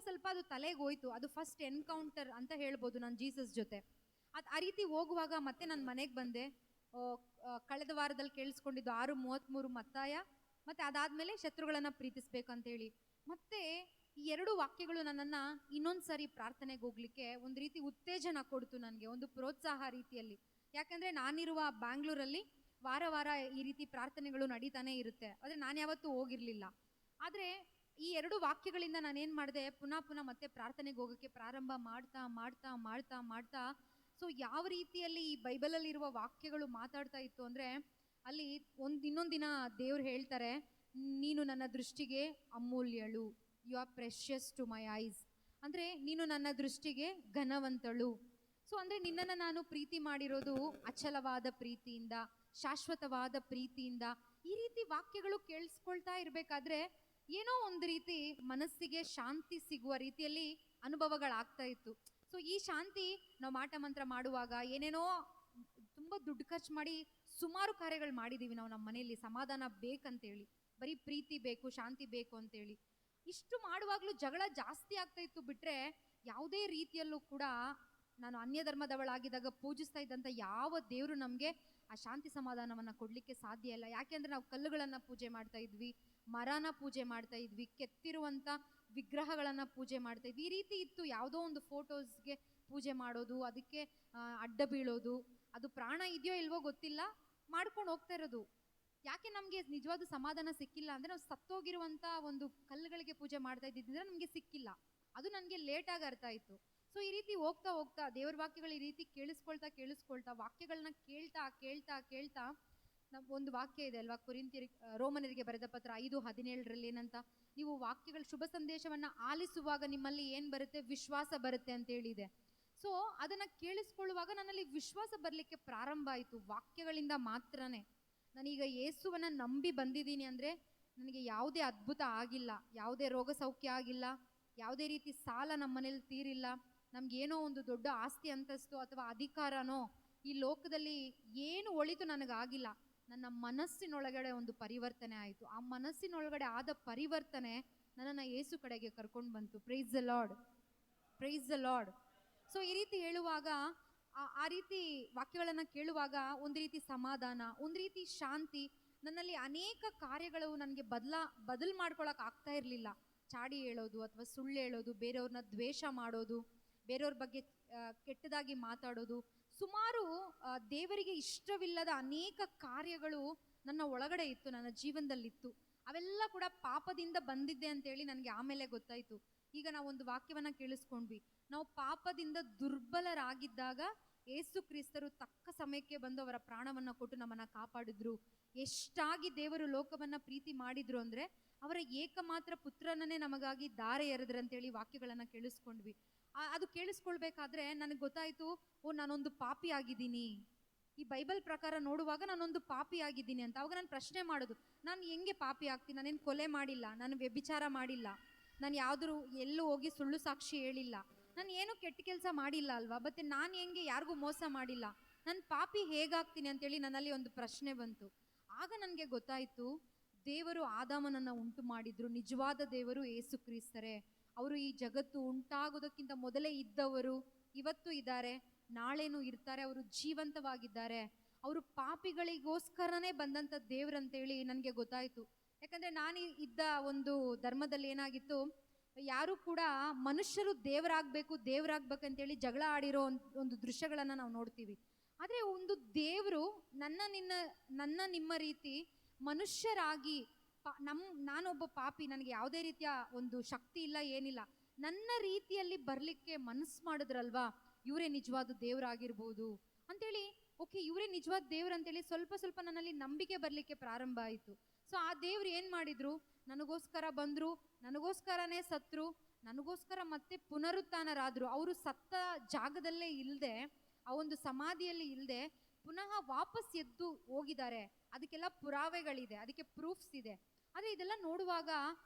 ಸ್ವಲ್ಪ ಅದು ತಲೆಗೆ ಹೋಯ್ತು. ಅದು ಫಸ್ಟ್ ಎನ್ಕೌಂಟರ್ ಅಂತ ಹೇಳ್ಬೋದು ನಾನು ಜೀಸಸ್ ಜೊತೆ. ಆ ರೀತಿ ಹೋಗುವಾಗ ಮತ್ತೆ ನಾನು ಮನೆಗೆ ಬಂದೆ. ಕಳೆದ ವಾರದಲ್ಲಿ ಕೇಳಿಸ್ಕೊಂಡಿದ್ದು 6:33 ಮತ್ತಾಯ, ಮತ್ತು ಅದಾದಮೇಲೆ ಶತ್ರುಗಳನ್ನು ಪ್ರೀತಿಸ್ಬೇಕಂತೇಳಿ. ಮತ್ತೆ ಈ 2 ವಾಕ್ಯಗಳು ನನ್ನನ್ನು ಇನ್ನೊಂದು ಸಾರಿ ಪ್ರಾರ್ಥನೆಗೆ ಹೋಗ್ಲಿಕ್ಕೆ ಒಂದು ರೀತಿ ಉತ್ತೇಜನ ಕೊಡ್ತು, ನನಗೆ ಒಂದು ಪ್ರೋತ್ಸಾಹ ರೀತಿಯಲ್ಲಿ. ಯಾಕೆಂದರೆ ನಾನಿರುವ ಬ್ಯಾಂಗ್ಳೂರಲ್ಲಿ ವಾರ ಈ ರೀತಿ ಪ್ರಾರ್ಥನೆಗಳು ನಡೀತಾನೆ ಇರುತ್ತೆ. ಆದರೆ ನಾನು ಯಾವತ್ತೂ ಹೋಗಿರಲಿಲ್ಲ. ಆದರೆ ಈ 2 ವಾಕ್ಯಗಳಿಂದ ನಾನೇನು ಮಾಡಿದೆ, ಪುನಃ ಮತ್ತೆ ಪ್ರಾರ್ಥನೆಗೆ ಹೋಗೋಕ್ಕೆ ಪ್ರಾರಂಭ ಮಾಡ್ತಾ ಸೊ ಯಾವ ರೀತಿಯಲ್ಲಿ ಈ ಬೈಬಲಲ್ಲಿರುವ ವಾಕ್ಯಗಳು ಮಾತಾಡ್ತಾ ಇತ್ತು ಅಂದರೆ, ಅಲ್ಲಿ ಇನ್ನೊಂದು ದಿನ ದೇವ್ರು ಹೇಳ್ತಾರೆ, ನೀನು ನನ್ನ ದೃಷ್ಟಿಗೆ ಅಮೂಲ್ಯಳು, you are precious to my eyes. ಅಂದರೆ ನೀನು ನನ್ನ ದೃಷ್ಟಿಗೆ ಘನವಂತಳು. ಸೊ ಅಂದರೆ ನಿನ್ನನ್ನು ನಾನು ಪ್ರೀತಿ ಮಾಡಿರೋದು ಅಚಲವಾದ ಪ್ರೀತಿಯಿಂದ, ಶಾಶ್ವತವಾದ ಪ್ರೀತಿಯಿಂದ. ಈ ರೀತಿ ವಾಕ್ಯಗಳು ಕೇಳಿಸ್ಕೊಳ್ತಾ ಇರಬೇಕಾದ್ರೆ ಏನೋ ಒಂದು ರೀತಿ ಮನಸ್ಸಿಗೆ ಶಾಂತಿ ಸಿಗುವ ರೀತಿಯಲ್ಲಿ ಅನುಭವಗಳಾಗ್ತಾ ಇತ್ತು. ಸೊ ಈ ಶಾಂತಿ ನಾವು ಮಾಟ ಮಂತ್ರ ಮಾಡುವಾಗ ಏನೇನೋ ತುಂಬ ದುಡ್ಡು ಖರ್ಚು ಮಾಡಿ ಸುಮಾರು ಕಾರ್ಯಗಳು ಮಾಡಿದ್ದೀವಿ ನಾವು ನಮ್ಮ ಮನೆಯಲ್ಲಿ, ಸಮಾಧಾನ ಬೇಕಂತೇಳಿ, ಬರೀ ಪ್ರೀತಿ ಬೇಕು, ಶಾಂತಿ ಬೇಕು ಅಂತೇಳಿ. ಇಷ್ಟು ಮಾಡುವಾಗಲೂ ಜಗಳ ಜಾಸ್ತಿ ಆಗ್ತಾ ಇತ್ತು ಬಿಟ್ಟರೆ ಯಾವುದೇ ರೀತಿಯಲ್ಲೂ ಕೂಡ ನಾನು ಅನ್ಯ ಧರ್ಮದವಳಾಗಿದ್ದಾಗ ಪೂಜಿಸ್ತಾ ಇದ್ದಂಥ ಯಾವ ದೇವರು ನಮಗೆ ಆ ಶಾಂತಿ ಸಮಾಧಾನವನ್ನು ಕೊಡಲಿಕ್ಕೆ ಸಾಧ್ಯ ಇಲ್ಲ. ಯಾಕೆಂದರೆ ನಾವು ಕಲ್ಲುಗಳನ್ನು ಪೂಜೆ ಮಾಡ್ತಾ ಇದ್ವಿ, ಮರನ ಪೂಜೆ ಮಾಡ್ತಾ ಇದ್ವಿ, ಕೆತ್ತಿರುವಂಥ ವಿಗ್ರಹಗಳನ್ನು ಪೂಜೆ ಮಾಡ್ತಾ ಇದ್ವಿ. ಈ ರೀತಿ ಇತ್ತು. ಯಾವುದೋ ಒಂದು ಫೋಟೋಸ್ಗೆ ಪೂಜೆ ಮಾಡೋದು, ಅದಕ್ಕೆ ಅಡ್ಡ ಬೀಳೋದು, ಅದು ಪ್ರಾಣ ಇದೆಯೋ ಇಲ್ವೋ ಗೊತ್ತಿಲ್ಲ, ಮಾಡ್ಕೊಂಡು ಹೋಗ್ತಾ ಇರೋದು. ಯಾಕೆ ನಮಗೆ ನಿಜವಾದ ಸಮಾಧಾನ ಸಿಕ್ಕಿಲ್ಲ ಅಂದರೆ ನಾವು ಸತ್ತೋಗಿರುವಂಥ ಒಂದು ಕಲ್ಲುಗಳಿಗೆ ಪೂಜೆ ಮಾಡ್ತಾ ಇದ್ದಿದ್ದರೆ ನಮಗೆ ಸಿಕ್ಕಿಲ್ಲ. ಅದು ನನಗೆ ಲೇಟಾಗಿ ಅರ್ಥ ಆಯಿತು. ಸೊ ಈ ರೀತಿ ಹೋಗ್ತಾ ಹೋಗ್ತಾ ದೇವ್ರ ವಾಕ್ಯಗಳು ಈ ರೀತಿ ಕೇಳಿಸ್ಕೊಳ್ತಾ ವಾಕ್ಯಗಳನ್ನ ಕೇಳ್ತಾ ನಾವು ಒಂದು ವಾಕ್ಯ ಇದೆ ಅಲ್ವಾ, ರೋಮನರಿಗೆ ಬರೆದ ಪತ್ರ 5:17 ಏನಂತ, ನೀವು ವಾಕ್ಯಗಳ ಶುಭ ಸಂದೇಶವನ್ನು ಆಲಿಸುವಾಗ ನಿಮ್ಮಲ್ಲಿ ಏನು ಬರುತ್ತೆ, ವಿಶ್ವಾಸ ಬರುತ್ತೆ ಅಂತ ಹೇಳಿದೆ. ಸೊ ಅದನ್ನು ಕೇಳಿಸ್ಕೊಳ್ಳುವಾಗ ನನ್ನಲ್ಲಿ ವಿಶ್ವಾಸ ಬರಲಿಕ್ಕೆ ಪ್ರಾರಂಭ ಆಯಿತು, ವಾಕ್ಯಗಳಿಂದ ಮಾತ್ರನೇ. ನಾನೀಗ ಯೇಸುವನ್ನು ನಂಬಿ ಬಂದಿದ್ದೀನಿ ಅಂದರೆ ನನಗೆ ಯಾವುದೇ ಅದ್ಭುತ ಆಗಿಲ್ಲ, ಯಾವುದೇ ರೋಗ ಸೌಖ್ಯ ಆಗಿಲ್ಲ, ಯಾವುದೇ ರೀತಿ ಸಾಲ ನಮ್ಮ ಮನೇಲಿ ತೀರಿಲ್ಲ, ನಮಗೇನೋ ಒಂದು ದೊಡ್ಡ ಆಸ್ತಿ ಅಂತಸ್ತು ಅಥವಾ ಅಧಿಕಾರನೋ ಈ ಲೋಕದಲ್ಲಿ ಏನು ಒಳಿತು ನನಗಾಗಿಲ್ಲ. ನನ್ನ ಮನಸ್ಸಿನೊಳಗಡೆ ಒಂದು ಪರಿವರ್ತನೆ ಆಯಿತು. ಆ ಮನಸ್ಸಿನೊಳಗಡೆ ಆದ ಪರಿವರ್ತನೆ ನನ್ನನ್ನು ಯೇಸು ಕಡೆಗೆ ಕರ್ಕೊಂಡು ಬಂತು. Price the lord, praise the lord. So ಈ ರೀತಿ ಹೇಳುವಾಗ, ಆ ರೀತಿ ವಾಕ್ಯಗಳನ್ನು ಕೇಳುವಾಗ ಒಂದು ರೀತಿ ಸಮಾಧಾನ, ಒಂದು ರೀತಿ ಶಾಂತಿ, ನನ್ನಲ್ಲಿ ಅನೇಕ ಕಾರ್ಯಗಳು ನನಗೆ ಬದಲು ಮಾಡ್ಕೊಳಕ್ಕೆ ಆಗ್ತಾ ಇರಲಿಲ್ಲ. ಚಾಡಿ ಹೇಳೋದು ಅಥವಾ ಸುಳ್ಳು ಹೇಳೋದು, ಬೇರೆಯವ್ರನ್ನ ದ್ವೇಷ ಮಾಡೋದು, ಬೇರೆಯವ್ರ ಬಗ್ಗೆ ಕೆಟ್ಟದಾಗಿ ಮಾತಾಡೋದು, ಸುಮಾರು ದೇವರಿಗೆ ಇಷ್ಟವಿಲ್ಲದ ಅನೇಕ ಕಾರ್ಯಗಳು ನನ್ನ ಒಳಗಡೆ ಇತ್ತು, ನನ್ನ ಜೀವನದಲ್ಲಿತ್ತು. ಅವೆಲ್ಲ ಕೂಡ ಪಾಪದಿಂದ ಬಂದಿದ್ದೆ ಅಂತೇಳಿ ನನಗೆ ಆಮೇಲೆ ಗೊತ್ತಾಯಿತು. ಈಗ ನಾವೊಂದು ವಾಕ್ಯವನ್ನು ಕೇಳಿಸ್ಕೊಂಡ್ವಿ, ನಾವು ಪಾಪದಿಂದ ದುರ್ಬಲರಾಗಿದ್ದಾಗ ಯೇಸು ಕ್ರಿಸ್ತರು ತಕ್ಕ ಸಮಯಕ್ಕೆ ಬಂದು ಅವರ ಪ್ರಾಣವನ್ನು ಕೊಟ್ಟು ನಮ್ಮನ್ನು ಕಾಪಾಡಿದ್ರು. ಎಷ್ಟಾಗಿ ದೇವರು ಲೋಕವನ್ನು ಪ್ರೀತಿ ಮಾಡಿದ್ರು ಅಂದರೆ ಅವರ ಏಕಮಾತ್ರ ಪುತ್ರನನ್ನೇ ನಮಗಾಗಿ ದಾರೆ ಎರೆದ್ರಂತೇಳಿ ವಾಕ್ಯಗಳನ್ನು ಕೇಳಿಸ್ಕೊಂಡ್ವಿ. ಅದು ಕೇಳಿಸ್ಕೊಳ್ಬೇಕಾದ್ರೆ ನನಗೆ ಗೊತ್ತಾಯಿತು, ನಾನೊಂದು ಪಾಪಿ ಆಗಿದ್ದೀನಿ. ಈ ಬೈಬಲ್ ಪ್ರಕಾರ ನೋಡುವಾಗ ನಾನೊಂದು ಪಾಪಿ ಆಗಿದ್ದೀನಿ ಅಂತ. ಅವಾಗ ನಾನು ಪ್ರಶ್ನೆ ಮಾಡೋದು, ನಾನು ಹೆಂಗೆ ಪಾಪಿ ಆಗ್ತೀನಿ? ನಾನೇನು ಕೊಲೆ ಮಾಡಿಲ್ಲ, ನಾನು ವ್ಯಭಿಚಾರ ಮಾಡಿಲ್ಲ, ನಾನು ಯಾವುದರೂ ಎಲ್ಲೂ ಹೋಗಿ ಸುಳ್ಳು ಸಾಕ್ಷಿ ಹೇಳಿಲ್ಲ, ನಾನು ಏನೂ ಕೆಟ್ಟ ಕೆಲಸ ಮಾಡಿಲ್ಲ ಅಲ್ವಾ, ಮತ್ತೆ ನಾನು ಹೆಂಗೆ ಯಾರಿಗೂ ಮೋಸ ಮಾಡಿಲ್ಲ, ನಾನು ಪಾಪಿ ಹೇಗಾಗ್ತೀನಿ ಅಂತೇಳಿ ನನ್ನಲ್ಲಿ ಒಂದು ಪ್ರಶ್ನೆ ಬಂತು. ಆಗ ನನಗೆ ಗೊತ್ತಾಯಿತು, ದೇವರು ಆದಾಮನನ್ನು ಉಂಟು ಮಾಡಿದ್ರು, ನಿಜವಾದ ದೇವರು ಯೇಸು ಕ್ರಿಸ್ತರೇ. ಅವರು ಈ ಜಗತ್ತು ಉಂಟಾಗೋದಕ್ಕಿಂತ ಮೊದಲೇ ಇದ್ದವರು, ಇವತ್ತು ಇದ್ದಾರೆ, ನಾಳೆನೂ ಇರ್ತಾರೆ, ಅವರು ಜೀವಂತವಾಗಿದ್ದಾರೆ. ಅವರು ಪಾಪಿಗಳಿಗೋಸ್ಕರನೇ ಬಂದಂಥ ದೇವ್ರಂತೇಳಿ ನನಗೆ ಗೊತ್ತಾಯಿತು. ಯಾಕಂದರೆ ನಾನು ಇದ್ದ ಒಂದು ಧರ್ಮದಲ್ಲಿ ಏನಾಗಿತ್ತು, ಯಾರು ಕೂಡ ಮನುಷ್ಯರು ದೇವರಾಗಬೇಕಂತೇಳಿ ಜಗಳ ಆಡಿರೋ ಒಂದು ದೃಶ್ಯಗಳನ್ನು ನಾವು ನೋಡ್ತೀವಿ. ಆದರೆ ಒಂದು ದೇವರು ನನ್ನ ನಿಮ್ಮ ರೀತಿ ಮನುಷ್ಯರಾಗಿ ನಾನೊಬ್ಬ ಪಾಪಿ, ನನಗೆ ಯಾವುದೇ ರೀತಿಯ ಒಂದು ಶಕ್ತಿ ಇಲ್ಲ, ಏನಿಲ್ಲ, ನನ್ನ ರೀತಿಯಲ್ಲಿ ಬರಲಿಕ್ಕೆ ಮನಸ್ಸು ಮಾಡಿದ್ರಲ್ವಾ, ಇವರೇ ನಿಜವಾದ ದೇವರಾಗಿರ್ಬೋದು ಅಂತೇಳಿ, ಓಕೆ ಇವರೇ ನಿಜವಾದ ದೇವ್ರು ಅಂತೇಳಿ ಸ್ವಲ್ಪ ನನ್ನಲ್ಲಿ ನಂಬಿಕೆ ಬರಲಿಕ್ಕೆ ಪ್ರಾರಂಭ ಆಯಿತು. ಸೊ ಆ ದೇವ್ರು ಏನು ಮಾಡಿದ್ರು, ನನಗೋಸ್ಕರ ಬಂದರು, ನನಗೋಸ್ಕರನೇ ಸತ್ರು, ನನಗೋಸ್ಕರ ಮತ್ತೆ ಪುನರುತ್ಥಾನರಾದರು. ಅವರು ಸತ್ತ ಜಾಗದಲ್ಲೇ ಇಲ್ಲದೆ, ಆ ಒಂದು ಸಮಾಧಿಯಲ್ಲಿ ಇಲ್ಲದೆ ಪುನಃ ವಾಪಸ್ ಎದ್ದು ಹೋಗಿದ್ದಾರೆ. ಅದಕ್ಕೆಲ್ಲ ಪುರಾವೆಗಳಿದೆ, ಅದಕ್ಕೆ ಪ್ರೂಫ್ಸ್ ಇದೆ. ಆದರೆ ಇದೆಲ್ಲ ನೋಡುವಾಗ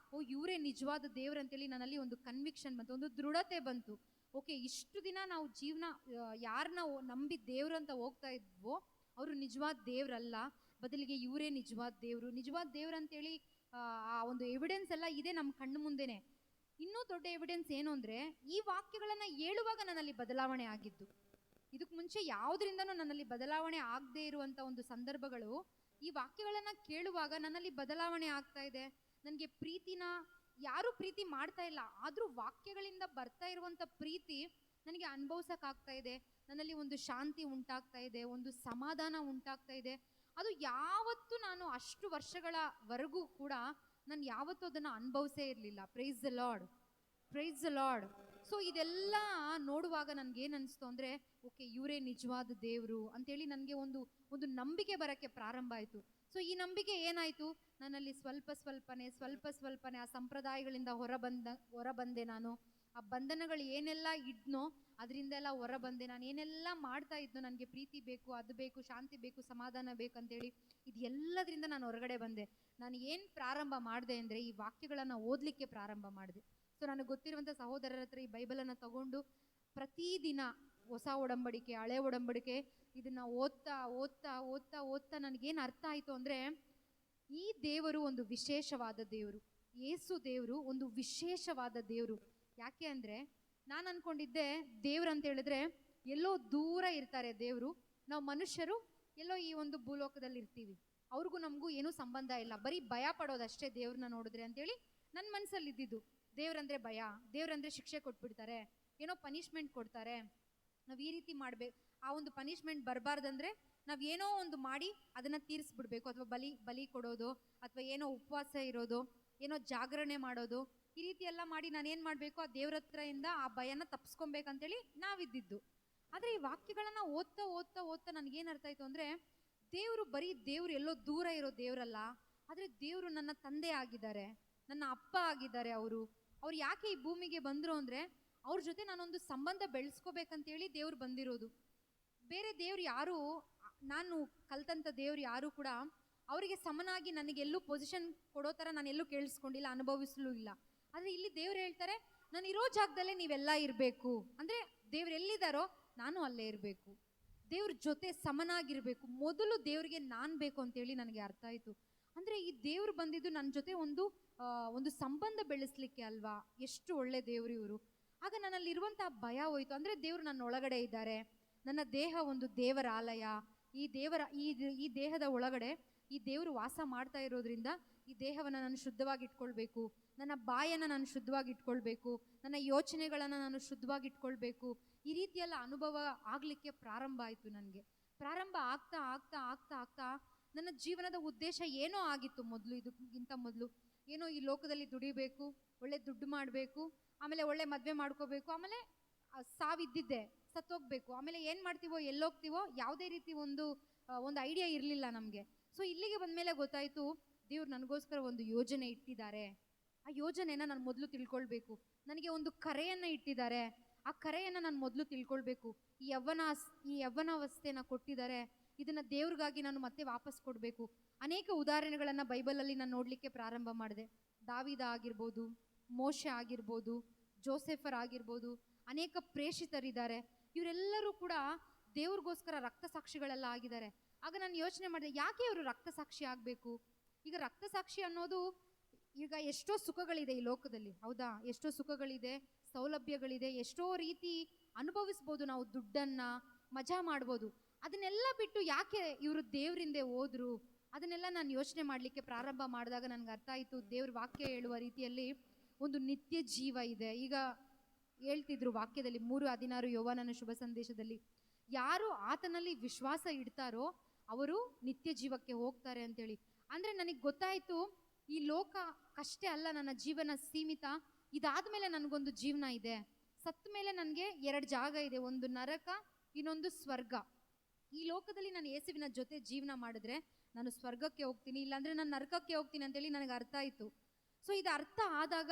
ಇವರೇ ನಿಜವಾದ ದೇವ್ರು ಅಂತೇಳಿ ನನ್ನಲ್ಲಿ ಒಂದು ಕನ್ವಿಕ್ಷನ್ ಬಂತು, ಒಂದು ದೃಢತೆ ಬಂತು. ಓಕೆ, ಇಷ್ಟು ದಿನ ನಾವು ಜೀವನ ಯಾರನ್ನ ನಂಬಿ ದೇವ್ರು ಅಂತ ಹೋಗ್ತಾ ಇದ್ವೋ ಅವರು ನಿಜವಾದ ದೇವ್ರಲ್ಲ, ಬದಲಿಗೆ ಇವರೇ ನಿಜವಾದ ದೇವ್ರು ಅಂತೇಳಿ ಆ ಒಂದು ಎವಿಡೆನ್ಸ್ ಎಲ್ಲ ಇದೆ ನಮ್ಮ ಕಣ್ಣು ಮುಂದೆನೆ. ಇನ್ನೂ ದೊಡ್ಡ ಎವಿಡೆನ್ಸ್ ಏನು ಅಂದರೆ, ಈ ವಾಕ್ಯಗಳನ್ನು ಹೇಳುವಾಗ ನನ್ನಲ್ಲಿ ಬದಲಾವಣೆ ಆಗಿದ್ದು. ಇದಕ್ಕೆ ಮುಂಚೆ ಯಾವುದರಿಂದನೂ ನನ್ನಲ್ಲಿ ಬದಲಾವಣೆ ಆಗದೇ ಇರುವಂಥ ಒಂದು ಸಂದರ್ಭಗಳು ಈ ವಾಕ್ಯಗಳನ್ನು ಕೇಳುವಾಗ ನನ್ನಲ್ಲಿ ಬದಲಾವಣೆ ಆಗ್ತಾ ಇದೆ. ನನಗೆ ಯಾರೂ ಪ್ರೀತಿ ಮಾಡ್ತಾ ಇಲ್ಲ, ಆದರೂ ವಾಕ್ಯಗಳಿಂದ ಬರ್ತಾ ಇರುವಂಥ ಪ್ರೀತಿ ನನಗೆ ಅನುಭವಿಸೋಕ್ಕಾಗ್ತಾ ಇದೆ. ನನ್ನಲ್ಲಿ ಒಂದು ಶಾಂತಿ ಉಂಟಾಗ್ತಾ ಇದೆ, ಒಂದು ಸಮಾಧಾನ ಉಂಟಾಗ್ತಾ ಇದೆ. ಅದು ಯಾವತ್ತೂ ನಾನು ಅಷ್ಟು ವರ್ಷಗಳವರೆಗೂ ಕೂಡ ನಾನು ಯಾವತ್ತೂ ಅದನ್ನು ಅನುಭವಿಸೇ ಇರಲಿಲ್ಲ. Price the lord, praise the lord. So ಇದೆಲ್ಲ ನೋಡುವಾಗ ನನಗೇನು ಅನಿಸ್ತು ಅಂದರೆ, ಓಕೆ ಇವರೇ ನಿಜವಾದ ದೇವರು ಅಂತೇಳಿ ನನಗೆ ಒಂದು ನಂಬಿಕೆ ಬರೋಕ್ಕೆ ಪ್ರಾರಂಭ ಆಯಿತು. ಸೊ ಈ ನಂಬಿಕೆ ಏನಾಯಿತು, ನನ್ನಲ್ಲಿ ಸ್ವಲ್ಪನೇ ಆ ಸಂಪ್ರದಾಯಗಳಿಂದ ಹೊರಬಂದೆ ನಾನು. ಆ ಬಂಧನಗಳು ಏನೆಲ್ಲ ಇದ್ನೋ ಅದರಿಂದೆಲ್ಲ ಹೊರ ಬಂದೆ. ನಾನು ಏನೆಲ್ಲ ಮಾಡ್ತಾ ಇದ್ನೋ, ನನಗೆ ಪ್ರೀತಿ ಬೇಕು, ಅದು ಬೇಕು, ಶಾಂತಿ ಬೇಕು, ಸಮಾಧಾನ ಬೇಕು ಅಂತೇಳಿ ಇದು ಎಲ್ಲದರಿಂದ ನಾನು ಹೊರಗಡೆ ಬಂದೆ. ನಾನು ಏನು ಪ್ರಾರಂಭ ಮಾಡಿದೆ ಅಂದರೆ ಈ ವಾಕ್ಯಗಳನ್ನು ಓದಲಿಕ್ಕೆ ಪ್ರಾರಂಭ ಮಾಡಿದೆ. ಸೊ ನನಗೆ ಗೊತ್ತಿರುವಂಥ ಸಹೋದರರ ಹತ್ರ ಈ ಬೈಬಲನ್ನು ತಗೊಂಡು ಪ್ರತಿದಿನ ಹೊಸ ಒಡಂಬಡಿಕೆ, ಹಳೆ ಒಡಂಬಡಿಕೆ ಇದನ್ನು ಓದ್ತಾ ಓದ್ತಾ ಓದ್ತಾ ಓದ್ತಾ ನನಗೇನು ಅರ್ಥ ಆಯಿತು ಅಂದರೆ, ಈ ದೇವರು ಒಂದು ವಿಶೇಷವಾದ ದೇವರು. ಯೇಸು ದೇವರು ಒಂದು ವಿಶೇಷವಾದ ದೇವರು. ಯಾಕೆ ಅಂದರೆ ನಾನು ಅಂದ್ಕೊಂಡಿದ್ದೆ ದೇವ್ರು ಅಂತ ಹೇಳಿದ್ರೆ ಎಲ್ಲೋ ದೂರ ಇರ್ತಾರೆ ದೇವರು, ನಾವು ಮನುಷ್ಯರು ಎಲ್ಲೋ ಈ ಒಂದು ಭೂಲೋಕದಲ್ಲಿ ಇರ್ತೀವಿ, ಅವ್ರಿಗೂ ನಮಗೂ ಏನೂ ಸಂಬಂಧ ಇಲ್ಲ, ಬರೀ ಭಯ ಪಡೋದಷ್ಟೇ ದೇವ್ರನ್ನ ನೋಡಿದ್ರೆ ಅಂತೇಳಿ ನನ್ನ ಮನಸ್ಸಲ್ಲಿ ಇದ್ದಿದ್ದು. ದೇವ್ರಂದ್ರೆ ಭಯ, ದೇವ್ರಂದ್ರೆ ಶಿಕ್ಷೆ ಕೊಟ್ಬಿಡ್ತಾರೆ, ಏನೋ ಪನಿಷ್ಮೆಂಟ್ ಕೊಡ್ತಾರೆ, ನಾವು ಈ ರೀತಿ ಮಾಡ್ಬೇಕು, ಆ ಒಂದು ಪನಿಷ್ಮೆಂಟ್ ಬರಬಾರ್ದಂದ್ರೆ ನಾವು ಏನೋ ಒಂದು ಮಾಡಿ ಅದನ್ನು ತೀರಿಸ್ಬಿಡ್ಬೇಕು, ಅಥವಾ ಬಲಿ ಕೊಡೋದು, ಅಥವಾ ಏನೋ ಉಪವಾಸ ಇರೋದು, ಏನೋ ಜಾಗರಣೆ ಮಾಡೋದು, ಈ ರೀತಿ ಎಲ್ಲ ಮಾಡಿ ನಾನೇನು ಮಾಡಬೇಕು, ಆ ದೇವ್ರ ಹತ್ರದಿಂದ ಆ ಭಯನ ತಪ್ಪಿಸ್ಕೊಬೇಕಂತೇಳಿ ನಾವಿದ್ದಿದ್ದು. ಆದರೆ ಈ ವಾಕ್ಯಗಳನ್ನು ಓದ್ತಾ ಓದ್ತಾ ಓದ್ತಾ ನನಗೇನು ಅರ್ಥ ಆಯಿತು ಅಂದರೆ, ದೇವರು ಎಲ್ಲೋ ದೂರ ಇರೋ ದೇವರಲ್ಲ, ಆದರೆ ದೇವರು ನನ್ನ ತಂದೆ ಆಗಿದ್ದಾರೆ, ನನ್ನ ಅಪ್ಪ ಆಗಿದ್ದಾರೆ. ಅವರು ಯಾಕೆ ಈ ಭೂಮಿಗೆ ಬಂದರು ಅಂದರೆ ಅವ್ರ ಜೊತೆ ನಾನೊಂದು ಸಂಬಂಧ ಬೆಳೆಸ್ಕೋಬೇಕಂತೇಳಿ ದೇವ್ರು ಬಂದಿರೋದು. ಬೇರೆ ದೇವ್ರು ಯಾರು, ನಾನು ಕಲ್ತಂಥ ದೇವ್ರು ಯಾರು ಕೂಡ ಅವರಿಗೆ ಸಮನಾಗಿ ನನಗೆಲ್ಲೂ ಪೊಸಿಷನ್ ಕೊಡೋ ಥರ ನಾನೆಲ್ಲೂ ಕೇಳಿಸ್ಕೊಂಡಿಲ್ಲ, ಅನುಭವಿಸಲೂ ಇಲ್ಲ. ಆದರೆ ಇಲ್ಲಿ ದೇವ್ರು ಹೇಳ್ತಾರೆ, ನಾನು ಇರೋ ಜಾಗದಲ್ಲೇ ನೀವೆಲ್ಲ ಇರಬೇಕು. ಅಂದರೆ ದೇವ್ರು ಎಲ್ಲಿದ್ದಾರೋ ನಾನು ಅಲ್ಲೇ ಇರಬೇಕು, ದೇವ್ರ ಜೊತೆ ಸಮನಾಗಿರಬೇಕು. ಮೊದಲು ದೇವ್ರಿಗೆ ನಾನು ಬೇಕು ಅಂತೇಳಿ ನನಗೆ ಅರ್ಥ ಆಯಿತು. ಅಂದರೆ ಈ ದೇವ್ರು ಬಂದಿದ್ದು ನನ್ನ ಜೊತೆ ಒಂದು ಸಂಬಂಧ ಬೆಳೆಸಲಿಕ್ಕೆ ಅಲ್ವಾ. ಎಷ್ಟು ಒಳ್ಳೆ ದೇವರು ಇವರು. ಆಗ ನನ್ನಲ್ಲಿರುವಂಥ ಭಯ ಹೋಯಿತು. ಅಂದರೆ ದೇವರು ನನ್ನ ಒಳಗಡೆ ಇದ್ದಾರೆ, ನನ್ನ ದೇಹ ಒಂದು ದೇವರ ಆಲಯ, ಈ ದೇಹದ ಒಳಗಡೆ ಈ ದೇವರು ವಾಸ ಮಾಡ್ತಾ ಇರೋದ್ರಿಂದ ಈ ದೇಹವನ್ನು ನಾನು ಶುದ್ಧವಾಗಿ ಇಟ್ಕೊಳ್ಬೇಕು, ನನ್ನ ಬಾಯನ್ನು ನಾನು ಶುದ್ಧವಾಗಿ ಇಟ್ಕೊಳ್ಬೇಕು, ನನ್ನ ಯೋಚನೆಗಳನ್ನು ನಾನು ಶುದ್ಧವಾಗಿ ಇಟ್ಕೊಳ್ಬೇಕು. ಈ ರೀತಿಯೆಲ್ಲ ಅನುಭವ ಆಗಲಿಕ್ಕೆ ಪ್ರಾರಂಭ ಆಯಿತು. ನನಗೆ ಪ್ರಾರಂಭ ಆಗ್ತಾ ಆಗ್ತಾ ಆಗ್ತಾ ಆಗ್ತಾ ನನ್ನ ಜೀವನದ ಉದ್ದೇಶ ಏನೋ ಆಗಿತ್ತು ಮೊದಲು, ಇದಕ್ಕಿಂತ ಮೊದಲು ಏನೋ ಈ ಲೋಕದಲ್ಲಿ ದುಡಿಬೇಕು, ಒಳ್ಳೆ ದುಡ್ಡು ಮಾಡಬೇಕು, ಆಮೇಲೆ ಒಳ್ಳೆ ಮದುವೆ ಮಾಡ್ಕೋಬೇಕು, ಆಮೇಲೆ ಸಾವಿದ್ದಿದ್ದೆ, ಸತ್ತೋಗ್ಬೇಕು, ಆಮೇಲೆ ಏನು ಮಾಡ್ತೀವೋ ಎಲ್ಲೋಗ್ತೀವೋ ಯಾವುದೇ ರೀತಿ ಒಂದು ಐಡಿಯಾ ಇರಲಿಲ್ಲ ನಮಗೆ. ಸೊ ಇಲ್ಲಿಗೆ ಬಂದಮೇಲೆ ಗೊತ್ತಾಯಿತು ದೇವ್ರು ನನಗೋಸ್ಕರ ಒಂದು ಯೋಜನೆ ಇಟ್ಟಿದ್ದಾರೆ. ಆ ಯೋಜನೆನ ನಾನು ಮೊದಲು ತಿಳ್ಕೊಳ್ಬೇಕು. ನನಗೆ ಒಂದು ಕರೆಯನ್ನು ಇಟ್ಟಿದ್ದಾರೆ, ಆ ಕರೆಯನ್ನು ನಾನು ಮೊದಲು ತಿಳ್ಕೊಳ್ಬೇಕು. ಈ ಯವ್ವನಾವಸ್ಥೆನ ಕೊಟ್ಟಿದ್ದಾರೆ, ಇದನ್ನು ದೇವ್ರಿಗಾಗಿ ನಾನು ಮತ್ತೆ ವಾಪಸ್ ಕೊಡಬೇಕು. ಅನೇಕ ಉದಾಹರಣೆಗಳನ್ನು ಬೈಬಲಲ್ಲಿ ನಾನು ನೋಡಲಿಕ್ಕೆ ಪ್ರಾರಂಭ ಮಾಡಿದೆ. ದಾವಿದ ಆಗಿರ್ಬೋದು, ಮೋಶೆ ಆಗಿರ್ಬೋದು, ಜೋಸೆಫರ್ ಆಗಿರ್ಬೋದು, ಅನೇಕ ಪ್ರೇಷಿತರಿದ್ದಾರೆ. ಇವರೆಲ್ಲರೂ ಕೂಡ ದೇವ್ರಿಗೋಸ್ಕರ ರಕ್ತಸಾಕ್ಷಿಗಳೆಲ್ಲ ಆಗಿದ್ದಾರೆ. ಆಗ ನಾನು ಯೋಚನೆ ಮಾಡಿದೆ, ಯಾಕೆ ಇವರು ರಕ್ತಸಾಕ್ಷಿ ಆಗಬೇಕು? ಈಗ ರಕ್ತಸಾಕ್ಷಿ ಅನ್ನೋದು, ಈಗ ಎಷ್ಟೋ ಸುಖಗಳಿದೆ ಈ ಲೋಕದಲ್ಲಿ, ಹೌದಾ? ಎಷ್ಟೋ ಸುಖಗಳಿದೆ, ಸೌಲಭ್ಯಗಳಿದೆ, ಎಷ್ಟೋ ರೀತಿ ಅನುಭವಿಸ್ಬೋದು, ನಾವು ದುಡ್ಡನ್ನು ಮಜಾ ಮಾಡ್ಬೋದು. ಅದನ್ನೆಲ್ಲ ಬಿಟ್ಟು ಯಾಕೆ ಇವರು ದೇವರಿಂದೆ ಹೋದ್ರು? ಅದನ್ನೆಲ್ಲ ನಾನು ಯೋಚನೆ ಮಾಡಲಿಕ್ಕೆ ಪ್ರಾರಂಭ ಮಾಡಿದಾಗ ನನಗೆ ಅರ್ಥ ಆಯಿತು, ದೇವ್ರ ವಾಕ್ಯ ಹೇಳುವ ರೀತಿಯಲ್ಲಿ ಒಂದು ನಿತ್ಯ ಜೀವ ಇದೆ. ಈಗ ಹೇಳ್ತಿದ್ರು ವಾಕ್ಯದಲ್ಲಿ 3:16 ಯೋವಾನನ ಶುಭ ಸಂದೇಶದಲ್ಲಿ, ಯಾರು ಆತನಲ್ಲಿ ವಿಶ್ವಾಸ ಇಡ್ತಾರೋ ಅವರು ನಿತ್ಯ ಜೀವಕ್ಕೆ ಹೋಗ್ತಾರೆ ಅಂತೇಳಿ. ಅಂದರೆ ನನಗೆ ಗೊತ್ತಾಯಿತು, ಈ ಲೋಕ ಕಷ್ಟೇ ಅಲ್ಲ, ನನ್ನ ಜೀವನ ಸೀಮಿತ. ಇದಾದ ಮೇಲೆ ನನಗೊಂದು ಜೀವನ ಇದೆ. ಸತ್ತ ಮೇಲೆ ನನಗೆ 2 ಜಾಗ ಇದೆ, ಒಂದು ನರಕ, ಇನ್ನೊಂದು ಸ್ವರ್ಗ. ಈ ಲೋಕದಲ್ಲಿ ನಾನು ಯೇಸುವಿನ ಜೊತೆ ಜೀವನ ಮಾಡಿದ್ರೆ ನಾನು ಸ್ವರ್ಗಕ್ಕೆ ಹೋಗ್ತೀನಿ, ಇಲ್ಲಾಂದರೆ ನಾನು ನರಕಕ್ಕೆ ಹೋಗ್ತೀನಿ ಅಂತೇಳಿ ನನಗೆ ಅರ್ಥ ಆಯಿತು. ಸೊ ಇದು ಅರ್ಥ ಆದಾಗ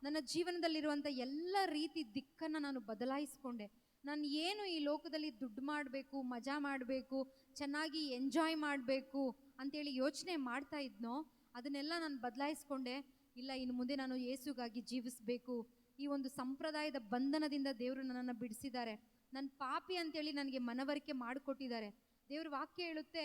ನನ್ನ ಜೀವನದಲ್ಲಿರುವಂಥ ಎಲ್ಲ ರೀತಿ ದಿಕ್ಕನ್ನು ನಾನು ಬದಲಾಯಿಸ್ಕೊಂಡೆ. ನಾನು ಏನು ಈ ಲೋಕದಲ್ಲಿ ದುಡ್ಡು ಮಾಡಬೇಕು, ಮಜಾ ಮಾಡಬೇಕು, ಚೆನ್ನಾಗಿ ಎಂಜಾಯ್ ಮಾಡಬೇಕು ಅಂತೇಳಿ ಯೋಚನೆ ಮಾಡ್ತಾ ಇದ್ನೋ ಅದನ್ನೆಲ್ಲ ನಾನು ಬದಲಾಯಿಸ್ಕೊಂಡೆ. ಇಲ್ಲ, ಇನ್ನು ಮುಂದೆ ನಾನು ಯೇಸುಗಾಗಿ ಜೀವಿಸಬೇಕು. ಈ ಒಂದು ಸಂಪ್ರದಾಯದ ಬಂಧನದಿಂದ ದೇವರು ನನ್ನನ್ನು ಬಿಡಿಸಿದ್ದಾರೆ. ನನ್ನ ಪಾಪಿ ಅಂತೇಳಿ ನನಗೆ ಮನವರಿಕೆ ಮಾಡಿಕೊಟ್ಟಿದ್ದಾರೆ. ದೇವ್ರ ವಾಕ್ಯ ಹೇಳುತ್ತೆ,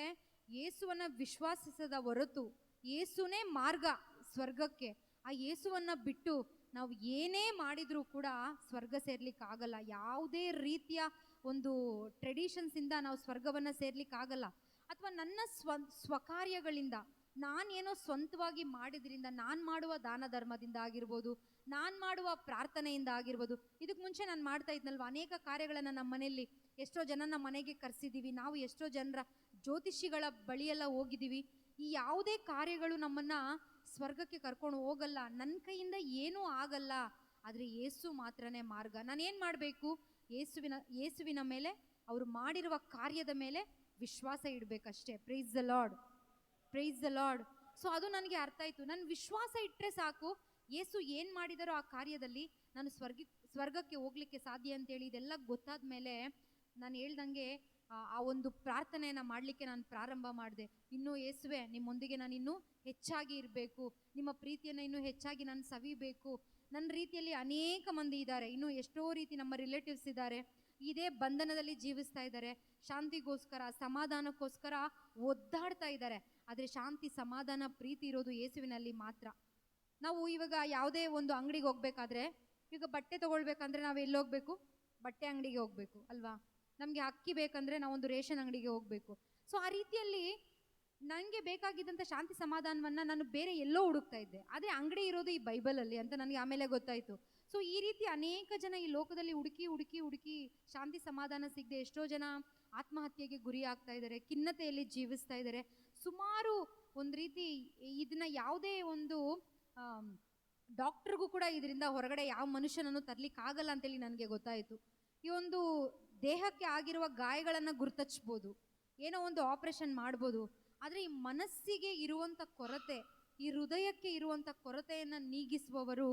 ಯೇಸುವನ್ನು ವಿಶ್ವಾಸಿಸದ ಹೊರತು ಯೇಸುನೇ ಮಾರ್ಗ ಸ್ವರ್ಗಕ್ಕೆ. ಆ ಯೇಸುವನ್ನು ಬಿಟ್ಟು ನಾವು ಏನೇ ಮಾಡಿದರೂ ಕೂಡ ಸ್ವರ್ಗ ಸೇರ್ಲಿಕ್ಕಾಗಲ್ಲ. ಯಾವುದೇ ರೀತಿಯ ಒಂದು ಟ್ರೆಡಿಷನ್ಸಿಂದ ನಾವು ಸ್ವರ್ಗವನ್ನು ಸೇರ್ಲಿಕ್ಕಾಗಲ್ಲ. ಅಥವಾ ನನ್ನ ಸ್ವಕಾರ್ಯಗಳಿಂದ, ನಾನೇನೋ ಸ್ವಂತವಾಗಿ ಮಾಡಿದ್ರಿಂದ, ನಾನು ಮಾಡುವ ದಾನ ಧರ್ಮದಿಂದ ಆಗಿರ್ಬೋದು, ನಾನು ಮಾಡುವ ಪ್ರಾರ್ಥನೆಯಿಂದ ಆಗಿರ್ಬೋದು. ಇದಕ್ಕೆ ಮುಂಚೆ ನಾನು ಮಾಡ್ತಾ ಇದ್ನಲ್ವ ಅನೇಕ ಕಾರ್ಯಗಳನ್ನು ನಮ್ಮ ಮನೆಯಲ್ಲಿ, ಎಷ್ಟೋ ಜನನ ಮನೆಗೆ ಕರೆಸಿದ್ದೀವಿ, ನಾವು ಎಷ್ಟೋ ಜನರ ಜ್ಯೋತಿಷಿಗಳ ಬಳಿಯೆಲ್ಲ ಹೋಗಿದ್ದೀವಿ. ಈ ಯಾವುದೇ ಕಾರ್ಯಗಳು ನಮ್ಮನ್ನು ಸ್ವರ್ಗಕ್ಕೆ ಕರ್ಕೊಂಡು ಹೋಗಲ್ಲ. ನನ್ನ ಕೈಯಿಂದ ಏನೂ ಆಗಲ್ಲ. ಆದರೆ ಯೇಸು ಮಾತ್ರನೇ ಮಾರ್ಗ. ನಾನೇನು ಮಾಡಬೇಕು? ಯೇಸುವಿನ ಮೇಲೆ, ಅವರು ಮಾಡಿರುವ ಕಾರ್ಯದ ಮೇಲೆ ವಿಶ್ವಾಸ ಇಡಬೇಕಷ್ಟೇ. Praise the lord, praise the lord. So ಅದು ನನಗೆ ಅರ್ಥ ಆಯಿತು. ನನ್ನ ವಿಶ್ವಾಸ ಇಟ್ಟರೆ ಸಾಕು, ಯೇಸು ಏನು ಮಾಡಿದಾರೋ ಆ ಕಾರ್ಯದಲ್ಲಿ ನಾನು ಸ್ವರ್ಗಕ್ಕೆ ಹೋಗ್ಲಿಕ್ಕೆ ಸಾಧ್ಯ ಅಂತೇಳಿ ಇದೆಲ್ಲ ಗೊತ್ತಾದ ಮೇಲೆ ನಾನು ಹೇಳ್ದಂಗೆ ಆ ಒಂದು ಪ್ರಾರ್ಥನೆಯನ್ನು ಮಾಡಲಿಕ್ಕೆ ನಾನು ಪ್ರಾರಂಭ ಮಾಡಿದೆ. ಇನ್ನೂ ಯೇಸುವೆ, ನಿಮ್ಮೊಂದಿಗೆ ನಾನು ಇನ್ನೂ ಹೆಚ್ಚಾಗಿ ಇರಬೇಕು, ನಿಮ್ಮ ಪ್ರೀತಿಯನ್ನು ಇನ್ನೂ ಹೆಚ್ಚಾಗಿ ನಾನು ಸವಿಬೇಕು. ನನ್ನ ರೀತಿಯಲ್ಲಿ ಅನೇಕ ಮಂದಿ ಇದ್ದಾರೆ, ಇನ್ನೂ ಎಷ್ಟೋ ರೀತಿ ನಮ್ಮ ರಿಲೇಟಿವ್ಸ್ ಇದ್ದಾರೆ, ಇದೇ ಬಂಧನದಲ್ಲಿ ಜೀವಿಸ್ತಾ ಇದ್ದಾರೆ, ಶಾಂತಿಗೋಸ್ಕರ ಸಮಾಧಾನಕ್ಕೋಸ್ಕರ ಒದ್ದಾಡ್ತಾ ಇದ್ದಾರೆ. ಆದರೆ ಶಾಂತಿ, ಸಮಾಧಾನ, ಪ್ರೀತಿ ಇರೋದು ಯೇಸುವಿನಲ್ಲಿ ಮಾತ್ರ. ನಾವು ಇವಾಗ ಯಾವುದೇ ಒಂದು ಅಂಗಡಿಗೆ ಹೋಗ್ಬೇಕಾದ್ರೆ, ಈಗ ಬಟ್ಟೆ ತೊಗೊಳ್ಬೇಕಂದ್ರೆ ನಾವು ಎಲ್ಲಿ ಹೋಗ್ಬೇಕು? ಬಟ್ಟೆ ಅಂಗಡಿಗೆ ಹೋಗ್ಬೇಕು ಅಲ್ವಾ? ನಮಗೆ ಅಕ್ಕಿ ಬೇಕಂದ್ರೆ ನಾವೊಂದು ರೇಷನ್ ಅಂಗಡಿಗೆ ಹೋಗಬೇಕು. ಸೊ ಆ ರೀತಿಯಲ್ಲಿ ನನಗೆ ಬೇಕಾಗಿದ್ದಂಥ ಶಾಂತಿ ಸಮಾಧಾನವನ್ನು ನಾನು ಬೇರೆ ಎಲ್ಲೋ ಹುಡುಕ್ತಾ ಇದ್ದೆ, ಆದರೆ ಅಂಗಡಿ ಇರೋದು ಈ ಬೈಬಲಲ್ಲಿ ಅಂತ ನನಗೆ ಆಮೇಲೆ ಗೊತ್ತಾಯಿತು. ಸೊ ಈ ರೀತಿ ಅನೇಕ ಜನ ಈ ಲೋಕದಲ್ಲಿ ಹುಡುಕಿ ಹುಡುಕಿ ಹುಡುಕಿ ಶಾಂತಿ ಸಮಾಧಾನ ಸಿಗದೆ ಎಷ್ಟೋ ಜನ ಆತ್ಮಹತ್ಯೆಗೆ ಗುರಿ ಆಗ್ತಾ ಇದ್ದಾರೆ, ಖಿನ್ನತೆಯಲ್ಲಿ ಜೀವಿಸ್ತಾ ಇದ್ದಾರೆ. ಸುಮಾರು ಒಂದು ರೀತಿ ಇದನ್ನ ಯಾವುದೇ ಒಂದು ಡಾಕ್ಟ್ರಿಗೂ ಕೂಡ ಇದರಿಂದ ಹೊರಗಡೆ ಯಾವ ಮನುಷ್ಯನನ್ನು ತರಲಿಕ್ಕಾಗಲ್ಲ ಅಂತೇಳಿ ನನಗೆ ಗೊತ್ತಾಯಿತು. ಈ ಒಂದು ದೇಹಕ್ಕೆ ಆಗಿರುವ ಗಾಯಗಳನ್ನು ಗುರುತಚ್ಬೋದು, ಏನೋ ಒಂದು ಆಪರೇಷನ್ ಮಾಡ್ಬೋದು, ಆದರೆ ಈ ಮನಸ್ಸಿಗೆ ಇರುವಂಥ ಕೊರತೆ, ಈ ಹೃದಯಕ್ಕೆ ಇರುವಂಥ ಕೊರತೆಯನ್ನು ನೀಗಿಸುವವರು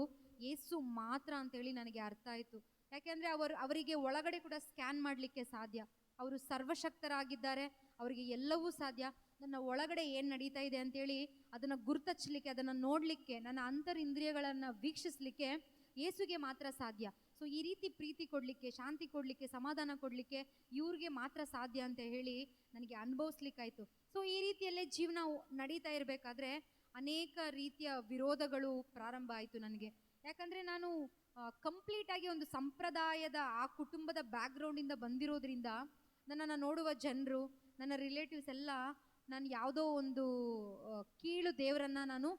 ಯೇಸು ಮಾತ್ರ ಅಂತೇಳಿ ನನಗೆ ಅರ್ಥ ಆಯಿತು. ಯಾಕೆಂದರೆ ಅವರಿಗೆ ಒಳಗಡೆ ಕೂಡ ಸ್ಕ್ಯಾನ್ ಮಾಡಲಿಕ್ಕೆ ಸಾಧ್ಯ. ಅವರು ಸರ್ವಶಕ್ತರಾಗಿದ್ದಾರೆ, ಅವರಿಗೆ ಎಲ್ಲವೂ ಸಾಧ್ಯ. ನನ್ನ ಒಳಗಡೆ ಏನು ನಡೀತಾ ಇದೆ ಅಂತೇಳಿ ಅದನ್ನು ಗುರುತಚ್ಚಲಿಕ್ಕೆ, ಅದನ್ನು ನೋಡಲಿಕ್ಕೆ, ನನ್ನ ಅಂತರಿಂದ್ರಿಯಗಳನ್ನು ವೀಕ್ಷಿಸಲಿಕ್ಕೆ ಯೇಸುಗೆ ಮಾತ್ರ ಸಾಧ್ಯ. ಸೊ ಈ ರೀತಿ ಪ್ರೀತಿ ಕೊಡಲಿಕ್ಕೆ, ಶಾಂತಿ ಕೊಡಲಿಕ್ಕೆ, ಸಮಾಧಾನ ಕೊಡಲಿಕ್ಕೆ ಇವ್ರಿಗೆ ಮಾತ್ರ ಸಾಧ್ಯ ಅಂತ ಹೇಳಿ ನನಗೆ ಅನುಭವಿಸ್ಲಿಕ್ಕಾಯಿತು. ಸೊ ಈ ರೀತಿಯಲ್ಲೇ ಜೀವನ ನಡೀತಾ ಇರಬೇಕಾದ್ರೆ ಅನೇಕ ರೀತಿಯ ವಿರೋಧಗಳು ಪ್ರಾರಂಭ ಆಯಿತು ನನಗೆ. ಯಾಕಂದರೆ ನಾನು ಕಂಪ್ಲೀಟಾಗಿ ಒಂದು ಸಂಪ್ರದಾಯದ ಆ ಕುಟುಂಬದ ಬ್ಯಾಕ್ಗ್ರೌಂಡಿಂದ ಬಂದಿರೋದ್ರಿಂದ ನನ್ನನ್ನು ನೋಡುವ ಜನರು, ನನ್ನ ರಿಲೇಟಿವ್ಸ್ ಎಲ್ಲ ನಾನು ಯಾವುದೋ ಒಂದು ಕೀಳು ದೇವರನ್ನು ನಾನು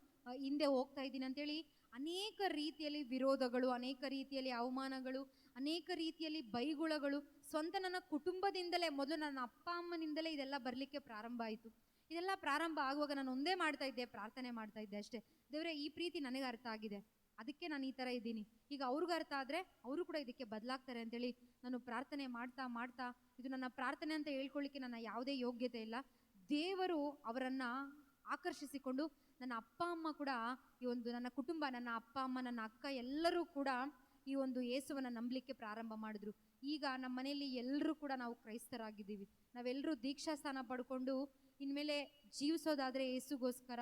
ಹಿಂದೆ ಹೋಗ್ತಾ ಇದ್ದೀನಿ ಅಂತೇಳಿ ಅನೇಕ ರೀತಿಯಲ್ಲಿ ವಿರೋಧಗಳು, ಅನೇಕ ರೀತಿಯಲ್ಲಿ ಅವಮಾನಗಳು, ಅನೇಕ ರೀತಿಯಲ್ಲಿ ಬೈಗುಳಗಳು ಸ್ವಂತ ನನ್ನ ಕುಟುಂಬದಿಂದಲೇ, ಮೊದಲು ನನ್ನ ಅಪ್ಪ ಅಮ್ಮನಿಂದಲೇ ಇದೆಲ್ಲ ಬರಲಿಕ್ಕೆ ಪ್ರಾರಂಭ ಆಯಿತು. ಇದೆಲ್ಲ ಪ್ರಾರಂಭ ಆಗುವಾಗ ನಾನು ಒಂದೇ ಮಾಡ್ತಾ ಇದ್ದೆ, ಪ್ರಾರ್ಥನೆ ಮಾಡ್ತಾ ಇದ್ದೆ ಅಷ್ಟೇ. ದೇವರೇ, ಈ ಪ್ರೀತಿ ನನಗೆ ಅರ್ಥ ಆಗಿದೆ, ಅದಕ್ಕೆ ನಾನು ಈ ಥರ ಇದ್ದೀನಿ, ಈಗ ಅವ್ರಿಗೂ ಅರ್ಥ ಆದರೆ ಅವರು ಕೂಡ ಇದಕ್ಕೆ ಬದಲಾಗ್ತಾರೆ ಅಂತೇಳಿ ನಾನು ಪ್ರಾರ್ಥನೆ ಮಾಡ್ತಾ ಮಾಡ್ತಾ, ಇದು ನನ್ನ ಪ್ರಾರ್ಥನೆ ಅಂತ ಹೇಳ್ಕೊಳ್ಳಿಕ್ಕೆ ನನ್ನ ಯಾವುದೇ ಯೋಗ್ಯತೆ ಇಲ್ಲ, ದೇವರು ಅವರನ್ನು ಆಕರ್ಷಿಸಿಕೊಂಡು ನನ್ನ ಅಪ್ಪ ಅಮ್ಮ ಕೂಡ ಈ ಒಂದು ನನ್ನ ಕುಟುಂಬ, ನನ್ನ ಅಪ್ಪ ಅಮ್ಮ, ನನ್ನ ಅಕ್ಕ ಎಲ್ಲರೂ ಕೂಡ ಈ ಒಂದು ಯೇಸುವನ್ನು ನಂಬಲಿಕ್ಕೆ ಪ್ರಾರಂಭ ಮಾಡಿದ್ರು. ಈಗ ನಮ್ಮ ಮನೆಯಲ್ಲಿ ಎಲ್ಲರೂ ಕೂಡ ನಾವು ಕ್ರೈಸ್ತರಾಗಿದ್ದೀವಿ. ನಾವೆಲ್ಲರೂ ದೀಕ್ಷಾಸ್ಥಾನ ಪಡ್ಕೊಂಡು ಇನ್ಮೇಲೆ ಜೀವಿಸೋದಾದರೆ ಯೇಸುಗೋಸ್ಕರ,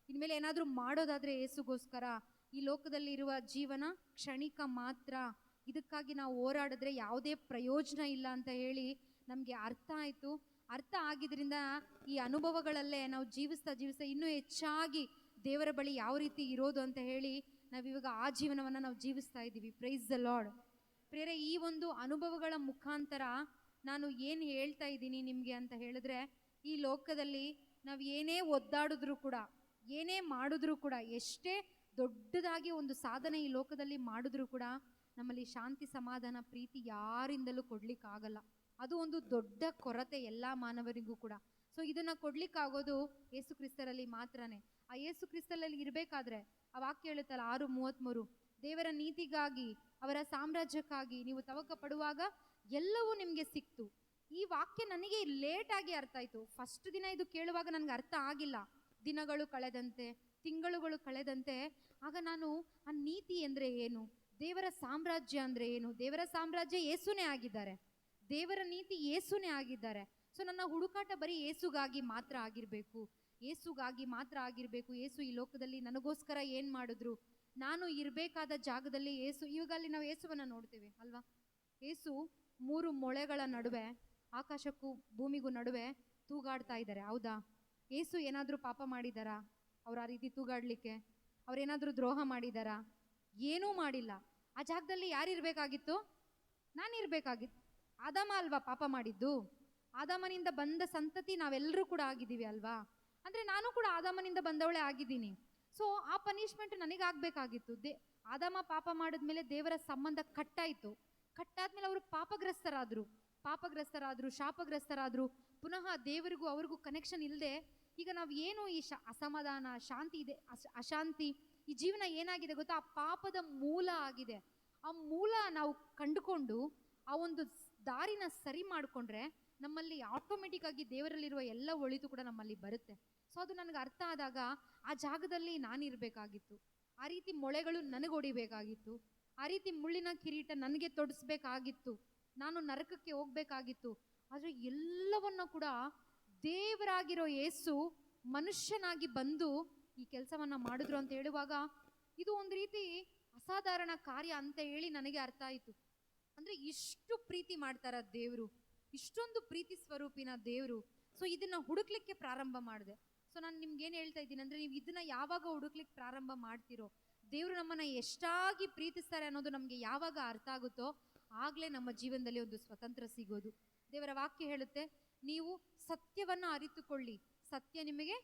ಇನ್ಮೇಲೆ ಏನಾದರೂ ಮಾಡೋದಾದರೆ ಯೇಸುಗೋಸ್ಕರ. ಈ ಲೋಕದಲ್ಲಿ ಇರುವ ಜೀವನ ಕ್ಷಣಿಕ ಮಾತ್ರ, ಇದಕ್ಕಾಗಿ ನಾವು ಹೋರಾಡಿದ್ರೆ ಯಾವುದೇ ಪ್ರಯೋಜನ ಇಲ್ಲ ಅಂತ ಹೇಳಿ ನಮಗೆ ಅರ್ಥ ಆಯಿತು. ಅರ್ಥ ಆಗಿದ್ರಿಂದ ಈ ಅನುಭವಗಳಲ್ಲೇ ನಾವು ಜೀವಿಸ್ತಾ ಜೀವಿಸ್ತಾ ಇನ್ನೂ ಹೆಚ್ಚಾಗಿ ದೇವರ ಬಳಿ ಯಾವ ರೀತಿ ಇರೋದು ಅಂತ ಹೇಳಿ ನಾವಿವಾಗ ಆ ಜೀವನವನ್ನು ನಾವು ಜೀವಿಸ್ತಾ ಇದ್ದೀವಿ. Price the lord. ಪ್ರಿಯರೇ, ಈ ಒಂದು ಅನುಭವಗಳ ಮುಖಾಂತರ ನಾನು ಏನು ಹೇಳ್ತಾ ಇದ್ದೀನಿ ನಿಮಗೆ ಅಂತ ಹೇಳಿದ್ರೆ, ಈ ಲೋಕದಲ್ಲಿ ನಾವು ಏನೇ ಒದ್ದಾಡಿದ್ರೂ ಕೂಡ, ಏನೇ ಮಾಡಿದ್ರೂ ಕೂಡ, ಎಷ್ಟೇ ದೊಡ್ಡದಾಗಿ ಒಂದು ಸಾಧನೆ ಈ ಲೋಕದಲ್ಲಿ ಮಾಡಿದ್ರೂ ಕೂಡ ನಮ್ಮಲ್ಲಿ ಶಾಂತಿ, ಸಮಾಧಾನ, ಪ್ರೀತಿ ಯಾರಿಂದಲೂ ಕೊಡ್ಲಿಕ್ಕಾಗಲ್ಲ. ಅದು ಒಂದು ದೊಡ್ಡ ಕೊರತೆ ಎಲ್ಲ ಮಾನವರಿಗೂ ಕೂಡ. ಸೊ ಇದನ್ನು ಕೊಡ್ಲಿಕ್ಕಾಗೋದು ಯೇಸು ಕ್ರಿಸ್ತರಲ್ಲಿ ಮಾತ್ರನೇ. ಆ ಯೇಸು ಕ್ರಿಸ್ತರಲ್ಲಿ ಇರಬೇಕಾದ್ರೆ ಆ ವಾಕ್ಯ ಹೇಳುತ್ತಲ್ಲ 6:33, ದೇವರ ನೀತಿಗಾಗಿ, ಅವರ ಸಾಮ್ರಾಜ್ಯಕ್ಕಾಗಿ ನೀವು ತವಕ ಪಡುವಾಗ ಎಲ್ಲವೂ ನಿಮಗೆ ಸಿಕ್ತು. ಈ ವಾಕ್ಯ ನನಗೆ ಲೇಟಾಗಿ ಅರ್ಥ ಆಯಿತು. ಫಸ್ಟ್ ದಿನ ಇದು ಕೇಳುವಾಗ ನನಗೆ ಅರ್ಥ ಆಗಿಲ್ಲ. ದಿನಗಳು ಕಳೆದಂತೆ, ತಿಂಗಳುಗಳು ಕಳೆದಂತೆ ಆಗ ನಾನು ಆ ನೀತಿ ಅಂದರೆ ಏನು, ದೇವರ ಸಾಮ್ರಾಜ್ಯ ಅಂದರೆ ಏನು, ದೇವರ ಸಾಮ್ರಾಜ್ಯ ಯೇಸುನೇ ಆಗಿದ್ದಾರೆ, ದೇವರ ನೀತಿ ಯೇಸುನೇ ಆಗಿದ್ದಾರೆ. ಸೊ ನನ್ನ ಹುಡುಕಾಟ ಬರೀ ಯೇಸುಗಾಗಿ ಮಾತ್ರ ಆಗಿರಬೇಕು, ಯೇಸುಗಾಗಿ ಮಾತ್ರ ಆಗಿರಬೇಕು. ಯೇಸು ಈ ಲೋಕದಲ್ಲಿ ನನಗೋಸ್ಕರ ಏನು ಮಾಡಿದ್ರು, ನಾನು ಇರಬೇಕಾದ ಜಾಗದಲ್ಲಿ ಯೇಸು. ಇವಾಗ ಅಲ್ಲಿ ನಾವು ಯೇಸುವನ್ನು ನೋಡ್ತೀವಿ ಅಲ್ವಾ? ಯೇಸು 3 ಮೊಳೆಗಳ ನಡುವೆ, ಆಕಾಶಕ್ಕೂ ಭೂಮಿಗೂ ನಡುವೆ ತೂಗಾಡ್ತಾ ಇದ್ದಾರೆ, ಹೌದಾ? ಯೇಸು ಏನಾದರೂ ಪಾಪ ಮಾಡಿದಾರಾ ಅವ್ರು ಆ ರೀತಿ ತೂಗಾಡಲಿಕ್ಕೆ? ಅವ್ರೇನಾದರೂ ದ್ರೋಹ ಮಾಡಿದಾರಾ? ಏನೂ ಮಾಡಿಲ್ಲ. ಆ ಜಾಗದಲ್ಲಿ ಯಾರಿರಬೇಕಾಗಿತ್ತು? ನಾನಿರಬೇಕಾಗಿತ್ತು. ಆದಾಮ ಅಲ್ವಾ ಪಾಪ ಮಾಡಿದ್ದು? ಆದಾಮನಿಂದ ಬಂದ ಸಂತತಿ ನಾವೆಲ್ಲರೂ ಕೂಡ ಆಗಿದ್ದೀವಿ ಅಲ್ವಾ? ಅಂದರೆ ನಾನು ಕೂಡ ಆದಾಮನಿಂದ ಬಂದವಳೆ ಆಗಿದ್ದೀನಿ. ಸೊ ಆ ಪನಿಷ್ಮೆಂಟ್ ನನಗಾಗಬೇಕಾಗಿತ್ತು. ಆದಾಮ ಪಾಪ ಮಾಡಿದ್ಮೇಲೆ ದೇವರ ಸಂಬಂಧ ಕಟ್ಟಾಯಿತು. ಕಟ್ಟಾದ್ಮೇಲೆ ಅವರು ಪಾಪಗ್ರಸ್ತರಾದರು, ಶಾಪಗ್ರಸ್ತರಾದರು. ಪುನಃ ದೇವರಿಗೂ ಅವ್ರಿಗೂ ಕನೆಕ್ಷನ್ ಇಲ್ಲದೆ ಈಗ ನಾವು ಏನು ಈ ಅಸಮಾಧಾನ, ಶಾಂತಿ ಇದೆ, ಅಶಾಂತಿ, ಈ ಜೀವನ ಏನಾಗಿದೆ ಗೊತ್ತಾ? ಆ ಪಾಪದ ಮೂಲ ಆಗಿದೆ. ಆ ಮೂಲ ನಾವು ಕಂಡುಕೊಂಡು ಆ ಒಂದು ದಾರಿನ ಸರಿ ಮಾಡಿಕೊಂಡ್ರೆ ನಮ್ಮಲ್ಲಿ ಆಟೋಮೆಟಿಕ್ ಆಗಿ ದೇವರಲ್ಲಿರುವ ಎಲ್ಲ ಒಳಿತು ಕೂಡ ನಮ್ಮಲ್ಲಿ ಬರುತ್ತೆ. ಸೊ ಅದು ನನಗೆ ಅರ್ಥ ಆದಾಗ ಆ ಜಾಗದಲ್ಲಿ ನಾನಿರಬೇಕಾಗಿತ್ತು. ಆ ರೀತಿ ಮೊಳೆಗಳು ನನಗೆ ಹೊಡಿಬೇಕಾಗಿತ್ತು, ಆ ರೀತಿ ಮುಳ್ಳಿನ ಕಿರೀಟ ನನಗೆ ತೊಡಿಸ್ಬೇಕಾಗಿತ್ತು, ನಾನು ನರಕಕ್ಕೆ ಹೋಗ್ಬೇಕಾಗಿತ್ತು. ಆದರೆ ಎಲ್ಲವನ್ನ ಕೂಡ ದೇವರಾಗಿರೋ ಯೇಸು ಮನುಷ್ಯನಾಗಿ ಬಂದು ಈ ಕೆಲಸವನ್ನ ಮಾಡಿದ್ರು ಅಂತ ಹೇಳುವಾಗ ಇದು ಒಂದು ರೀತಿ ಅಸಾಧಾರಣ ಕಾರ್ಯ ಅಂತ ಹೇಳಿ ನನಗೆ ಅರ್ಥ ಆಯಿತು. ಅಂದರೆ ಇಷ್ಟು ಪ್ರೀತಿ ಮಾಡ್ತಾರ ದೇವರು, ಇಷ್ಟೊಂದು ಪ್ರೀತಿ ಸ್ವರೂಪಿನ ದೇವರು. ಸೊ ಇದನ್ನ ಹುಡುಕ್ಲಿಕ್ಕೆ ಪ್ರಾರಂಭ ಮಾಡಿದೆ. ಸೊ ನಾನು ನಿಮ್ಗೆ ಏನು ಹೇಳ್ತಾ ಇದ್ದೀನಿ ಅಂದರೆ, ನೀವು ಇದನ್ನ ಯಾವಾಗ ಹುಡುಕ್ಲಿಕ್ಕೆ ಪ್ರಾರಂಭ ಮಾಡ್ತಿರೋ, ದೇವರು ನಮ್ಮನ್ನ ಎಷ್ಟಾಗಿ ಪ್ರೀತಿಸ್ತಾರೆ ಅನ್ನೋದು ನಮಗೆ ಯಾವಾಗ ಅರ್ಥ ಆಗುತ್ತೋ ಆಗಲೇ ನಮ್ಮ ಜೀವನದಲ್ಲಿ ಒಂದು ಸ್ವತಂತ್ರ ಸಿಗೋದು. ದೇವರ ವಾಕ್ಯ ಹೇಳುತ್ತೆ, ನೀವು ಸತ್ಯವನ್ನ ಅರಿತುಕೊಳ್ಳಿ, ಸತ್ಯ ನಿಮಗೆ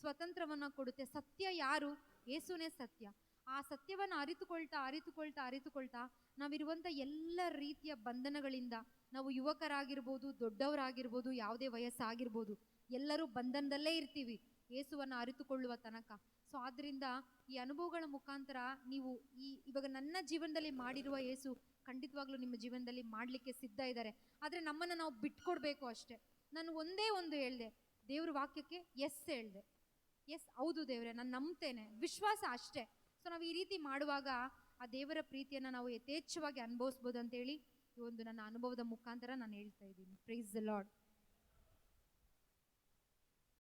ಸ್ವತಂತ್ರವನ್ನ ಕೊಡುತ್ತೆ. ಸತ್ಯ ಯಾರು? ಯೇಸುನೇ ಸತ್ಯ. ಆ ಸತ್ಯವನ್ನು ಅರಿತುಕೊಳ್ತಾ ಅರಿತುಕೊಳ್ತಾ ಅರಿತುಕೊಳ್ತಾ ನಾವಿರುವಂಥ ಎಲ್ಲ ರೀತಿಯ ಬಂಧನಗಳಿಂದ, ನಾವು ಯುವಕರಾಗಿರ್ಬೋದು, ದೊಡ್ಡವರಾಗಿರ್ಬೋದು, ಯಾವುದೇ ವಯಸ್ಸಾಗಿರ್ಬೋದು, ಎಲ್ಲರೂ ಬಂಧನದಲ್ಲೇ ಇರ್ತೀವಿ ಯೇಸುವನ್ನು ಅರಿತುಕೊಳ್ಳುವ ತನಕ. ಸೊ ಆದ್ದರಿಂದ ಈ ಅನುಭವಗಳ ಮುಖಾಂತರ ನೀವು ಇವಾಗ ನನ್ನ ಜೀವನದಲ್ಲಿ ಮಾಡಿರುವ ಯೇಸು ಖಂಡಿತವಾಗ್ಲೂ ನಿಮ್ಮ ಜೀವನದಲ್ಲಿ ಮಾಡಲಿಕ್ಕೆ ಸಿದ್ಧ ಇದ್ದಾರೆ. ಆದರೆ ನಮ್ಮನ್ನು ನಾವು ಬಿಟ್ಕೊಡ್ಬೇಕು ಅಷ್ಟೇ. ನಾನು ಒಂದೇ ಒಂದು ಹೇಳಿದೆ, ದೇವ್ರ ವಾಕ್ಯಕ್ಕೆ ಎಸ್ ಹೇಳಿದೆ. ಎಸ್, ಹೌದು ದೇವರೇ, ನಾನು ನಂಬ್ತೇನೆ, ವಿಶ್ವಾಸ ಅಷ್ಟೇ. ಸೊ ನಾವು ಈ ರೀತಿ ಮಾಡುವಾಗ ಆ ದೇವರ ಪ್ರೀತಿಯನ್ನು ನಾವು ಯಥೇಚ್ಛವಾಗಿ ಅನುಭವಿಸ್ಬೋದು ಅಂತೇಳಿ ಈ ಒಂದು ನನ್ನ ಅನುಭವದ ಮುಖಾಂತರ ನಾನು ಹೇಳ್ತಾ ಇದ್ದೀನಿ. Price the lord.